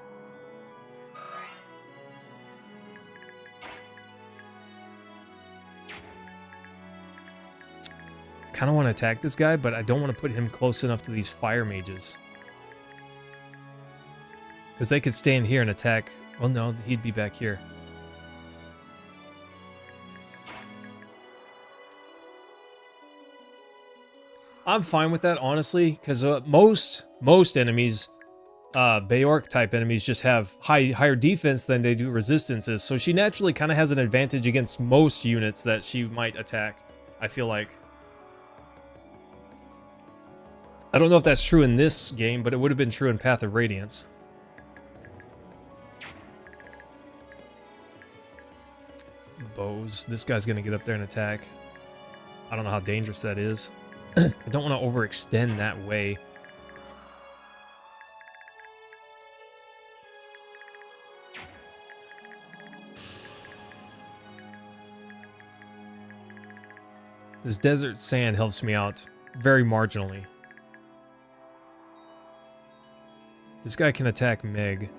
Kind of want to attack this guy, but I don't want to put him close enough to these fire mages. Because they could stand here and attack. Well, no, he'd be back here. I'm fine with that, honestly, because most enemies, Bayork type enemies, just have higher defense than they do resistances. So she naturally kind of has an advantage against most units that she might attack, I feel like. I don't know if that's true in this game, but it would have been true in Path of Radiance. Bows. This guy's gonna get up there and attack. I don't know how dangerous that is. I don't want to overextend that way. This desert sand helps me out very marginally. This guy can attack Meg,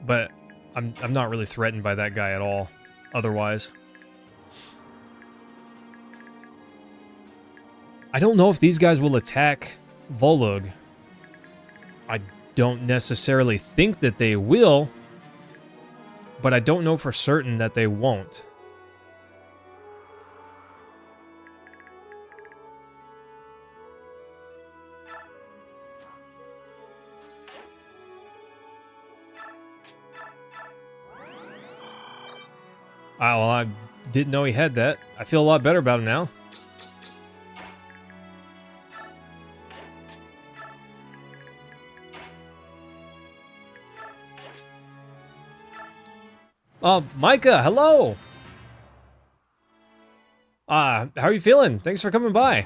but I'm not really threatened by that guy at all. Otherwise, I don't know if these guys will attack Volug. I don't necessarily think that they will, but I don't know for certain that they won't. Well, I didn't know he had that. I feel a lot better about him now. Micah, hello! How are you feeling? Thanks for coming by.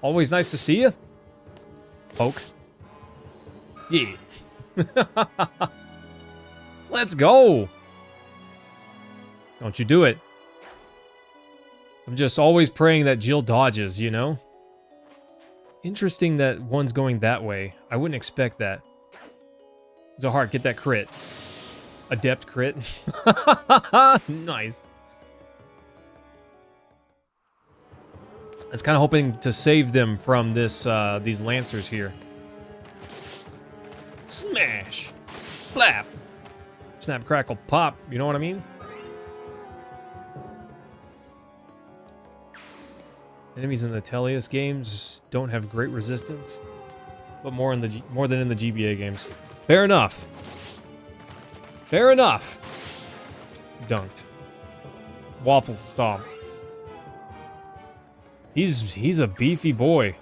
Always nice to see you. Poke. Yeah. Let's go! Don't you do it. I'm just always praying that Jill dodges, you know? Interesting that one's going that way. I wouldn't expect that. Zahar, get that crit. Adept crit. Nice. I was kind of hoping to save them from this, these Lancers here. Smash! Blap! Snap, crackle, pop. You know what I mean? Enemies in the Tellius games don't have great resistance, but more than in the GBA games. Fair enough. Fair enough. Dunked. Waffle stomped. He's a beefy boy.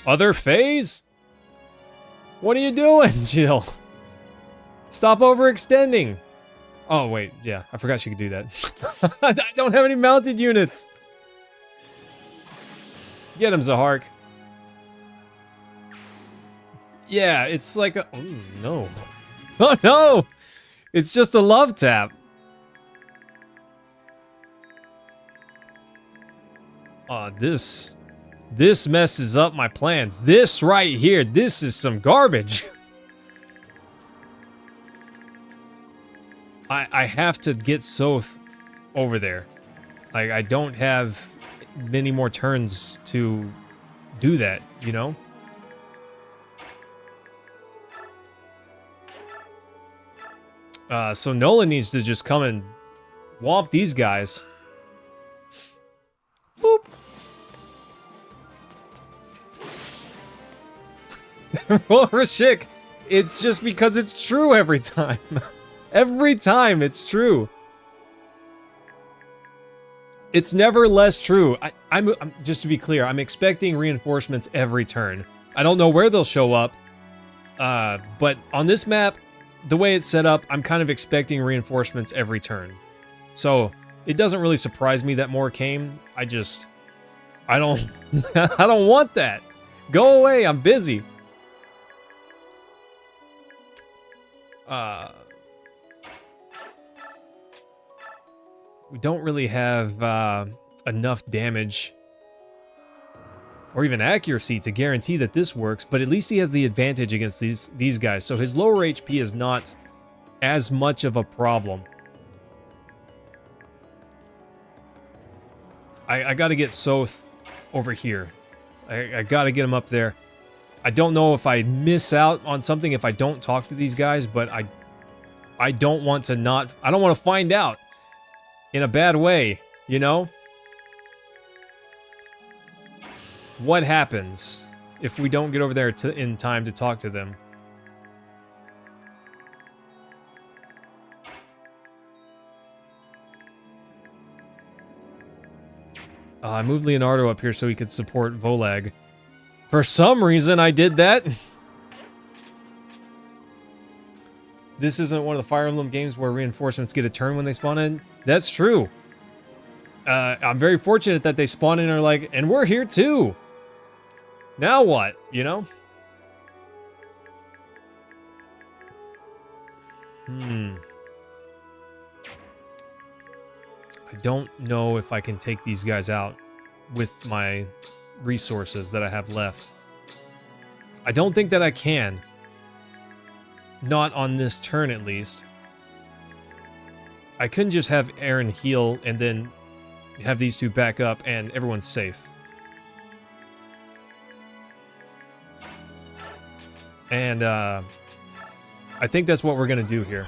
Other phase? What are you doing, Jill? Stop overextending. Oh, wait, yeah, I forgot she could do that. I don't have any mounted units. Get him, Zahark. Yeah, it's like a... Oh, no. Oh, no! It's just a love tap. This messes up my plans. This right here, this is some garbage. I have to get Soth over there. I don't have many more turns to do that, you know? So Nolan needs to just come and womp these guys. Boop. Rashik, it's just because it's true every time. Every time it's true. It's never less true. I'm just to be clear, I'm expecting reinforcements every turn. I don't know where they'll show up, but on this map, the way it's set up, I'm kind of expecting reinforcements every turn. So it doesn't really surprise me that more came. I don't I don't want that. Go away, I'm busy. We don't really have enough damage or even accuracy to guarantee that this works, but at least he has the advantage against these guys. So his lower HP is not as much of a problem. I got to get Soth over here. I got to get him up there. I don't know if I miss out on something if I don't talk to these guys, but I don't want to find out in a bad way, you know? What happens if we don't get over there in time to talk to them? I moved Leonardo up here so he could support Volag. For some reason, I did that. This isn't one of the Fire Emblem games where reinforcements get a turn when they spawn in. That's true. I'm very fortunate that they spawn in and are like, and we're here too. Now what, you know? I don't know if I can take these guys out with my resources that I have left. I don't think that I can. Not on this turn, at least. I couldn't just have Aaron heal and then have these two back up and everyone's safe. And, I think that's what we're gonna do here.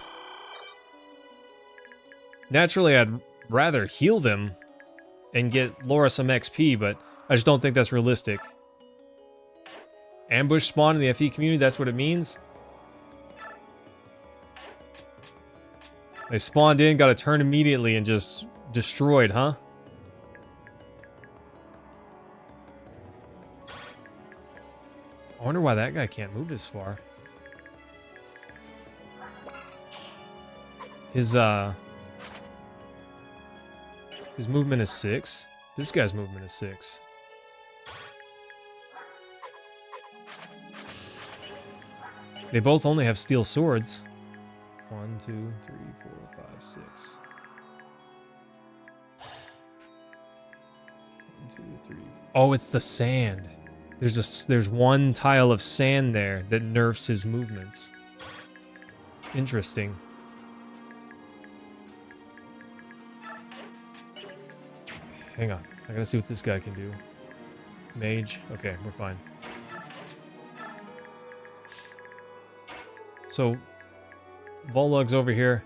Naturally, I'd rather heal them and get Laura some XP, but I just don't think that's realistic. Ambush spawn in the FE community, that's what it means? They spawned in, got a turn immediately, and just destroyed, huh? I wonder why that guy can't move this far. His movement is 6. This guy's movement is 6. They both only have steel swords. 1, 2, 3, 4, 5, 6. 1, 2, 3. Oh, it's the sand. There's one tile of sand there that nerfs his movements. Interesting. Hang on. I gotta see what this guy can do. Mage. Okay, we're fine. So, Volug's over here.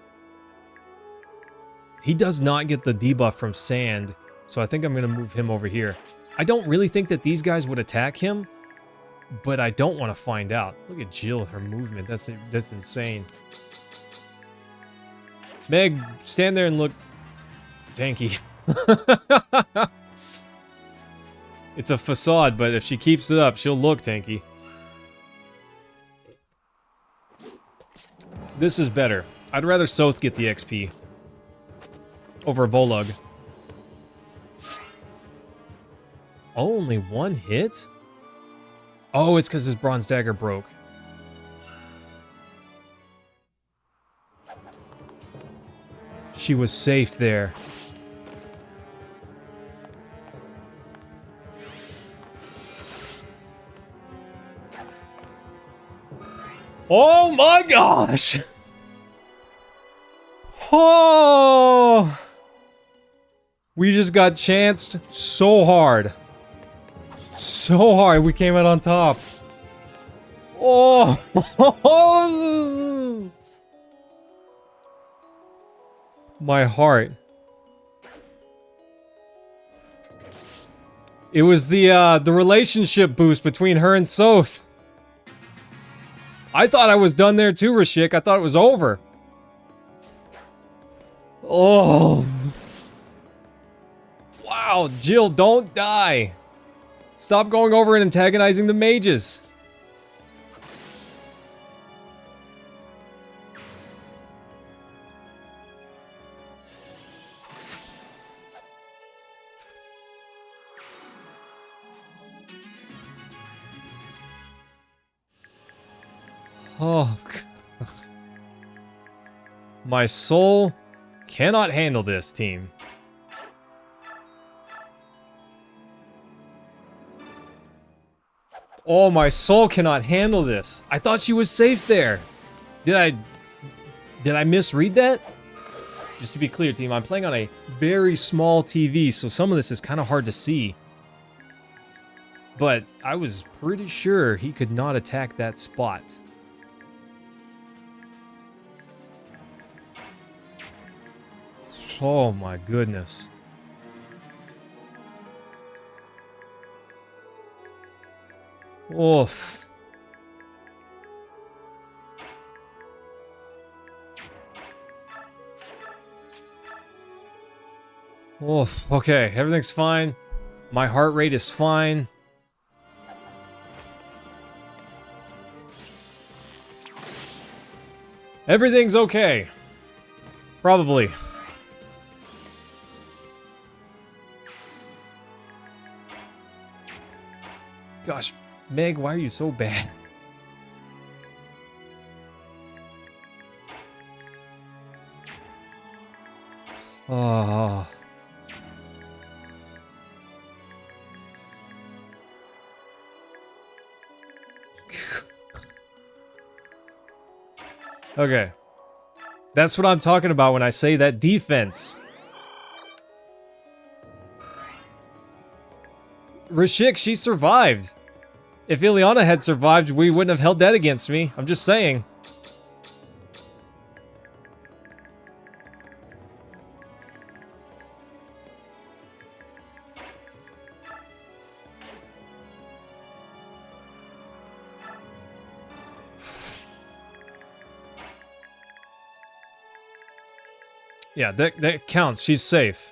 He does not get the debuff from sand, so I think I'm gonna move him over here. I don't really think that these guys would attack him, but I don't want to find out. Look at Jill, her movement. That's insane. Meg, stand there and look tanky. It's a facade, but if she keeps it up, she'll look tanky. This is better. I'd rather Soth get the XP over Volug. Only one hit? Oh, it's because his bronze dagger broke. She was safe there. Oh my gosh! Oh! We just got chanced so hard. So hard, we came out on top. Oh! My heart. It was the relationship boost between her and Soth. I thought I was done there too, Rashik. I thought it was over. Oh. Wow, Jill, don't die. Stop going over and antagonizing the mages. Oh, God. My soul cannot handle this, team. Oh, my soul cannot handle this. I thought she was safe there. Did I misread that? Just to be clear, team, I'm playing on a very small TV, so some of this is kind of hard to see. But I was pretty sure he could not attack that spot. Oh my goodness. Oof. Oof. Okay, everything's fine. My heart rate is fine. Everything's okay. Probably. Gosh, Meg, why are you so bad? Oh. Okay. That's what I'm talking about when I say that defense. Rashik, she survived. If Ileana had survived, we wouldn't have held that against me. I'm just saying. Yeah, that counts. She's safe.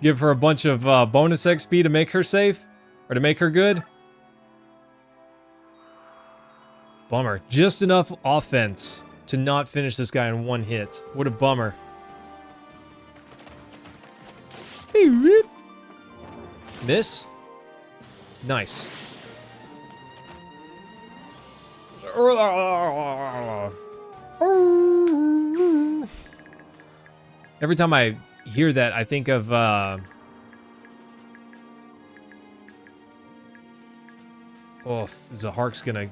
Give her a bunch of bonus XP to make her safe? Or to make her good? Bummer. Just enough offense to not finish this guy in one hit. What a bummer. Miss? Nice. Every time I hear that, I think of oh, Zahark's gonna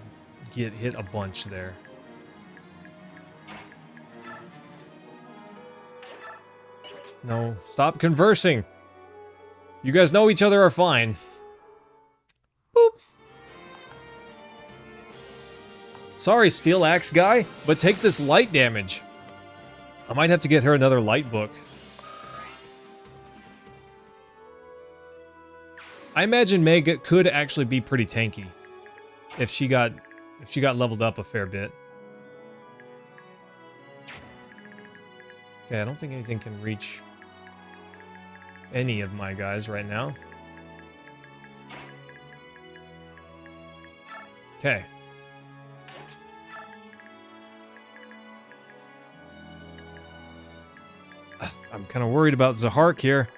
get hit a bunch there. No, stop conversing. You guys know each other are fine. Boop. Sorry, Steel Axe guy, but take this light damage. I might have to get her another light book. I imagine Meg could actually be pretty tanky if she got leveled up a fair bit. Okay, I don't think anything can reach any of my guys right now. Okay. I'm kind of worried about Zahark here.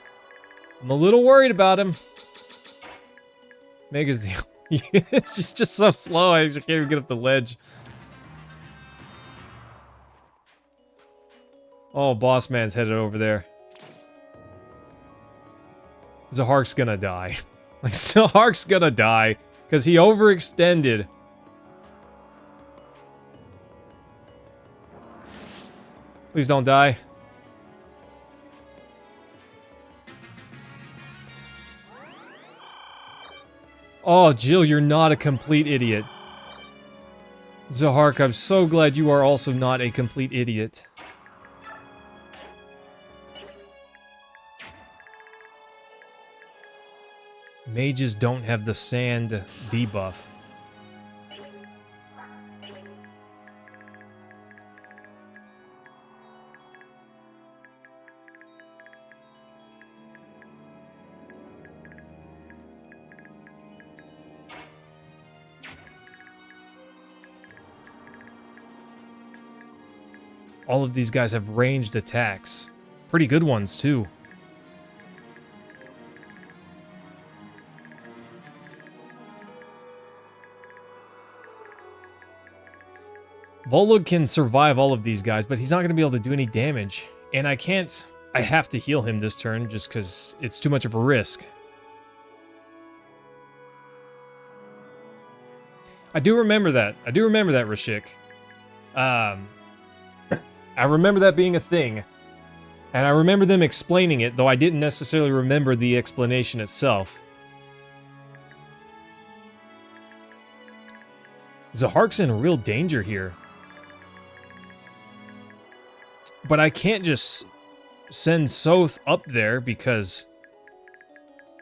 I'm a little worried about him. Meg is the... it's just so slow, I can't even get up the ledge. Oh, Boss Man's headed over there. Zahark's gonna die. Like, Zahark's gonna die. Because he overextended. Please don't die. Oh, Jill, you're not a complete idiot. Zahark, I'm so glad you are also not a complete idiot. Mages don't have the sand debuff. All of these guys have ranged attacks. Pretty good ones, too. Volug can survive all of these guys, but he's not going to be able to do any damage. And I can't... I have to heal him this turn just because it's too much of a risk. I do remember that. I do remember that, Rashik. I remember that being a thing. And I remember them explaining it, though I didn't necessarily remember the explanation itself. Zahark's in real danger here. But I can't just send Soth up there because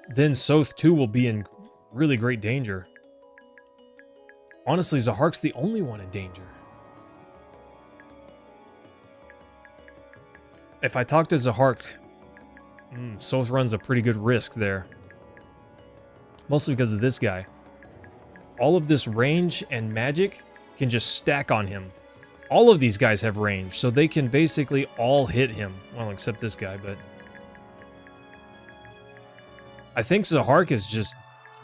then Soth 2 will be in really great danger. Honestly, Zahark's the only one in danger. If I talk to Zahark, Soth runs a pretty good risk there. Mostly because of this guy. All of this range and magic can just stack on him. All of these guys have range, so they can basically all hit him. Well, except this guy, but... I think Zahark is just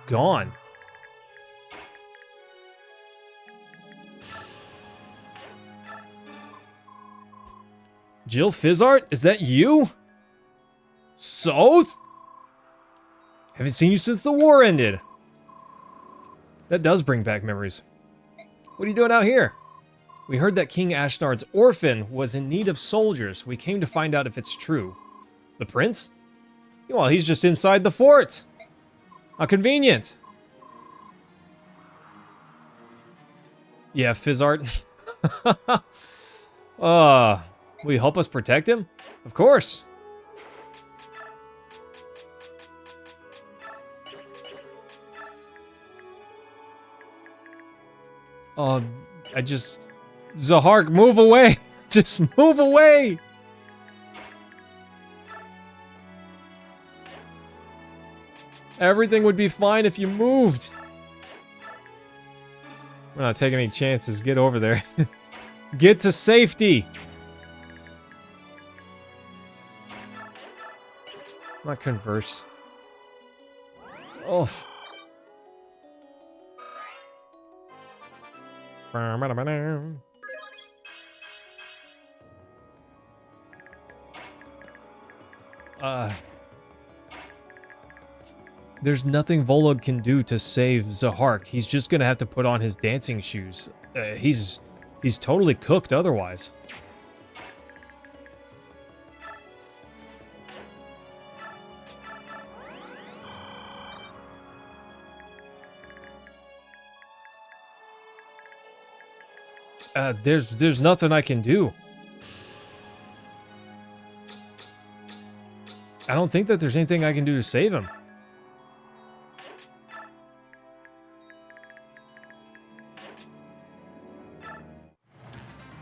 gone. Jill Fizzart? Is that you? Soth? Haven't seen you since the war ended. That does bring back memories. What are you doing out here? We heard that King Ashnard's orphan was in need of soldiers. We came to find out if it's true. The prince? Well, he's just inside the fort. How convenient. Yeah, Fizzart. Will you help us protect him? Of course. Zahark, move away! Just move away! Everything would be fine if you moved. I'm not taking any chances. Get over there. Get to safety! Not converse. Oh. There's nothing Volog can do to save Zahark. He's just gonna have to put on his dancing shoes. He's totally cooked otherwise. There's nothing I can do. I don't think that there's anything I can do to save him.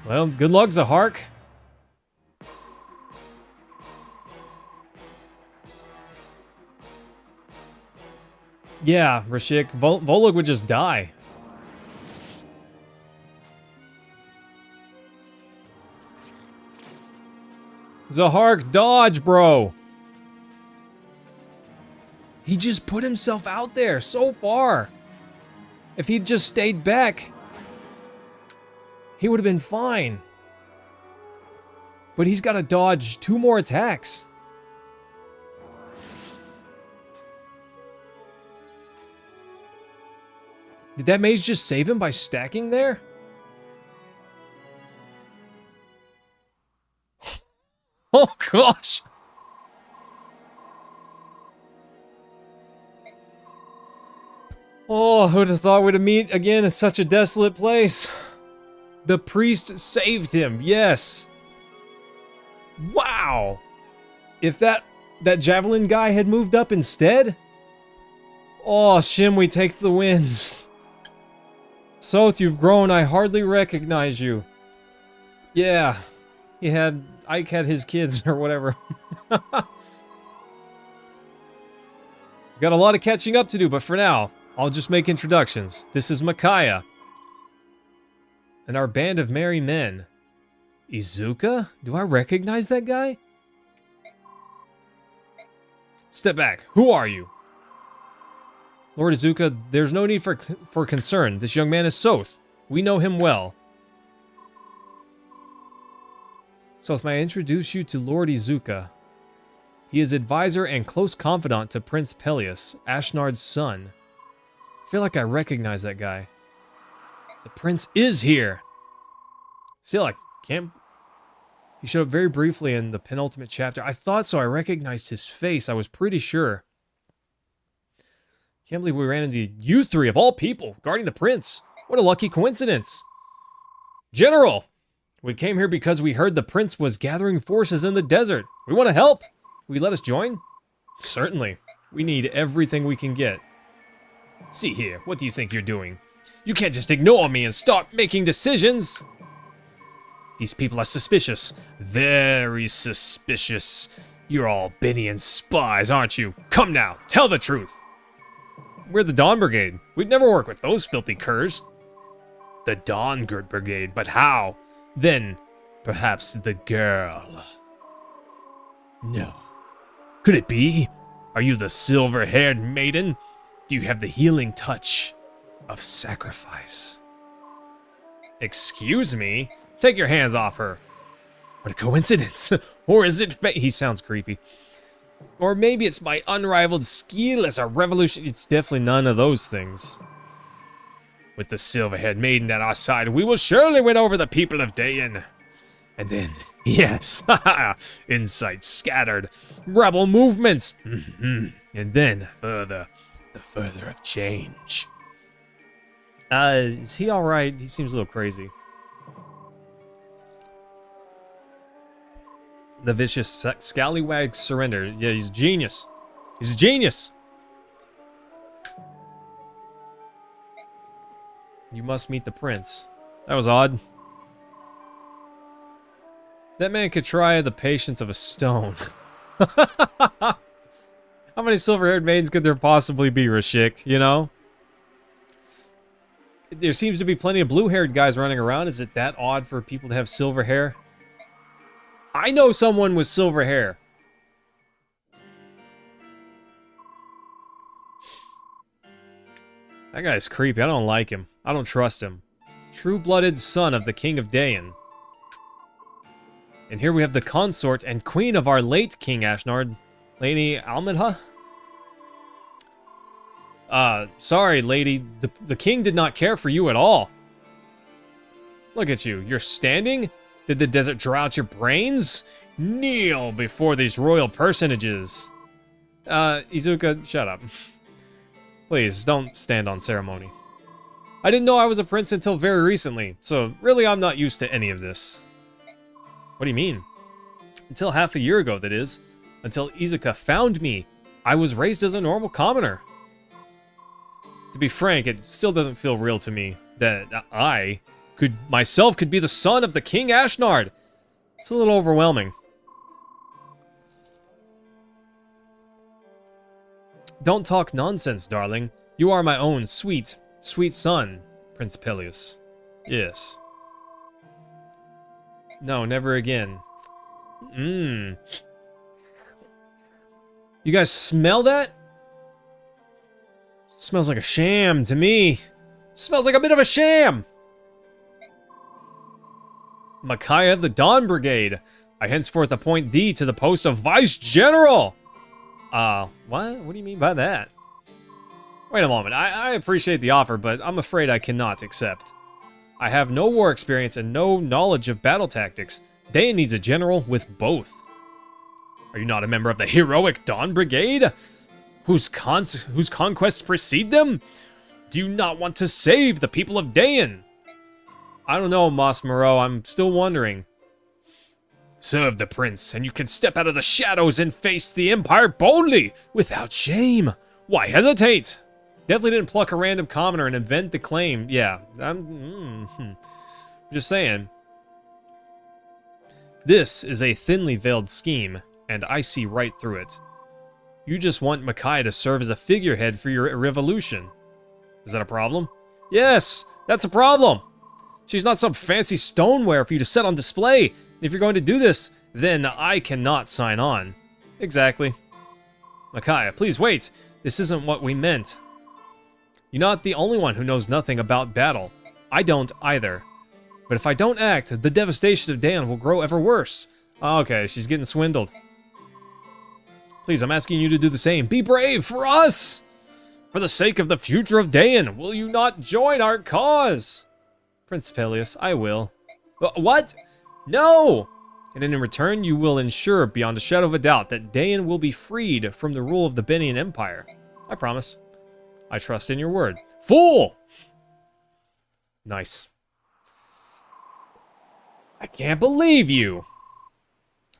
Well, good luck, Zahark. Yeah, Rashik, Volog would just die. Zahark, dodge, bro! He just put himself out there so far. If he'd just stayed back, he would have been fine. But he's got to dodge 2 more attacks. Did that mage just save him by stacking there? Oh gosh! Oh, who'd have thought we'd meet again in such a desolate place? The priest saved him, yes! Wow! If that javelin guy had moved up instead? Oh, Shim, we take the wins. Soth, you've grown, I hardly recognize you. Yeah, Ike had his kids, or whatever. Got a lot of catching up to do, but for now, I'll just make introductions. This is Micaiah. And our band of merry men. Izuka? Do I recognize that guy? Step back. Who are you? Lord Izuka, there's no need for concern. This young man is Soth. We know him well. Soth, may I introduce you to Lord Izuka? He is advisor and close confidant to Prince Peleus, Ashnard's son. I feel like I recognize that guy. The prince is here! Still, I can't... He showed up very briefly in the penultimate chapter. I thought so. I recognized his face. I was pretty sure. Can't believe we ran into you 3 of all people, guarding the prince. What a lucky coincidence. General! We came here because we heard the prince was gathering forces in the desert. We want to help. Will you let us join? Certainly. We need everything we can get. See here, what do you think you're doing? You can't just ignore me and start making decisions. These people are suspicious. Very suspicious. You're all Binion spies, aren't you? Come now, tell the truth. We're the Dawn Brigade. We'd never work with those filthy curs. The Dawn Brigade, but how? Then, perhaps the girl. No. Could it be? Are you the silver-haired maiden? Do you have the healing touch of sacrifice? Excuse me? Take your hands off her. What a coincidence. Or is it he sounds creepy. Or maybe it's my unrivaled skill as a revolution. It's definitely none of those things. With the silver-haired maiden at our side, we will surely win over the people of Dayan. And then, yes, insight scattered, rebel movements, and then the further of change. Is he all right? He seems a little crazy. The vicious scallywag surrender. Yeah, he's a genius. He's a genius. You must meet the prince. That was odd. That man could try the patience of a stone. How many silver-haired maidens could there possibly be, Rashik, you know? There seems to be plenty of blue-haired guys running around. Is it that odd for people to have silver hair? I know someone with silver hair. That guy's creepy. I don't like him. I don't trust him. True-blooded son of the King of Dayan. And here we have the consort and queen of our late King Ashnard, Lady Almedha. Sorry, lady. The king did not care for you at all. Look at you. You're standing? Did the desert draw out your brains? Kneel before these royal personages. Izuka, shut up. Please, don't stand on ceremony. I didn't know I was a prince until very recently, so really I'm not used to any of this. What do you mean? Until half a year ago, that is. Until Izuka found me. I was raised as a normal commoner. To be frank, it still doesn't feel real to me that I myself could be the son of the King Ashnard. It's a little overwhelming. Don't talk nonsense, darling. You are my own sweet, sweet son, Prince Peleus. Yes. No, never again. You guys smell that? Smells like a sham to me. Smells like a bit of a sham. Micaiah of the Dawn Brigade. I henceforth appoint thee to the post of Vice General. What? What do you mean by that? Wait a moment. I appreciate the offer, but I'm afraid I cannot accept. I have no war experience and no knowledge of battle tactics. Dayan needs a general with both. Are you not a member of the heroic Dawn Brigade? Whose conquests precede them? Do you not want to save the people of Dayan? I don't know, Mas Moreau. I'm still wondering. Serve the prince, and you can step out of the shadows and face the Empire boldly, without shame. Why hesitate? Definitely didn't pluck a random commoner and invent the claim. Yeah, I'm just saying. This is a thinly veiled scheme, and I see right through it. You just want Micaiah to serve as a figurehead for your revolution. Is that a problem? Yes, that's a problem. She's not some fancy stoneware for you to set on display. If you're going to do this, then I cannot sign on. Exactly. Micaiah, please wait. This isn't what we meant. You're not the only one who knows nothing about battle. I don't either. But if I don't act, the devastation of Dayan will grow ever worse. Okay, she's getting swindled. Please, I'm asking you to do the same. Be brave for us! For the sake of the future of Dayan, will you not join our cause? Prince Peleus, I will. What? No! And in return, you will ensure beyond a shadow of a doubt that Dayan will be freed from the rule of the Binion Empire. I promise. I trust in your word. Fool! Nice. I can't believe you!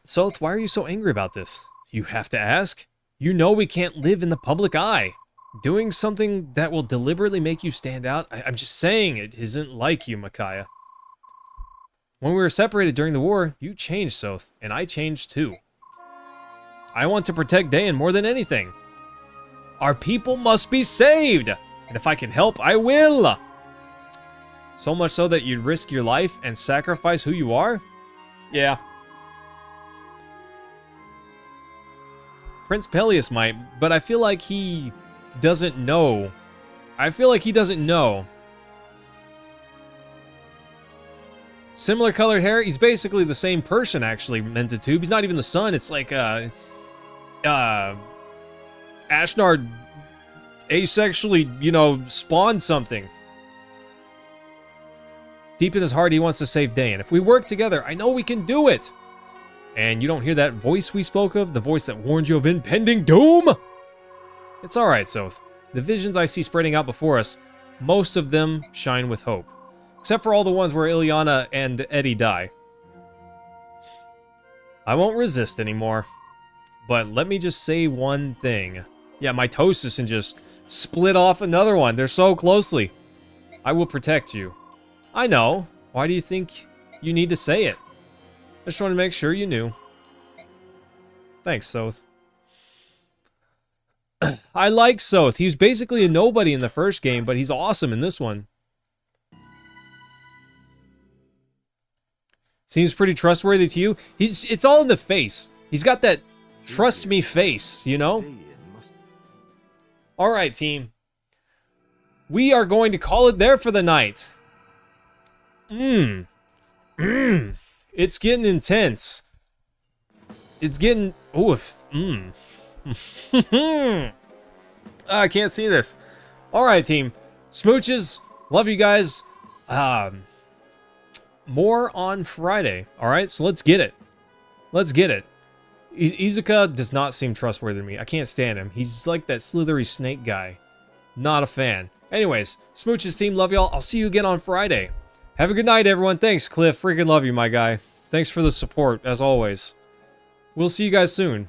Soth, why are you so angry about this? You have to ask. You know we can't live in the public eye. Doing something that will deliberately make you stand out? I'm just saying it isn't like you, Micaiah. When we were separated during the war, you changed, Soth, and I changed too. I want to protect Dayan more than anything. Our people must be saved! And if I can help, I will! So much so that you'd risk your life and sacrifice who you are? Yeah. Prince Peleus might, but I feel like he doesn't know. Similar colored hair, he's basically the same person, actually, Mentitube. He's not even the son, it's like, Ashnard asexually, you know, spawned something. Deep in his heart, he wants to save Dayan. If we work together, I know we can do it! And you don't hear that voice we spoke of? The voice that warned you of impending doom? It's alright, Soth. The visions I see spreading out before us, most of them shine with hope. Except for all the ones where Ilyana and Eddie die. I won't resist anymore. But let me just say one thing. Yeah, mitosis and just split off another one. They're so closely. I will protect you. I know. Why do you think you need to say it? I just want to make sure you knew. Thanks, Soth. I like Soth. He was basically a nobody in the first game, but he's awesome in this one. Seems pretty trustworthy to you. It's all in the face. He's got that trust me face, you know? Alright, team. We are going to call it there for the night. It's getting intense. It's getting... Oof. I can't see this. Alright, team. Smooches. Love you guys. More on Friday. Alright, so let's get it. Let's get it. Izuka does not seem trustworthy to me. I can't stand him. He's like that slithery snake guy. Not a fan. Anyways, Smooches team, love y'all. I'll see you again on Friday. Have a good night, everyone. Thanks, Cliff. Freaking love you, my guy. Thanks for the support, as always. We'll see you guys soon.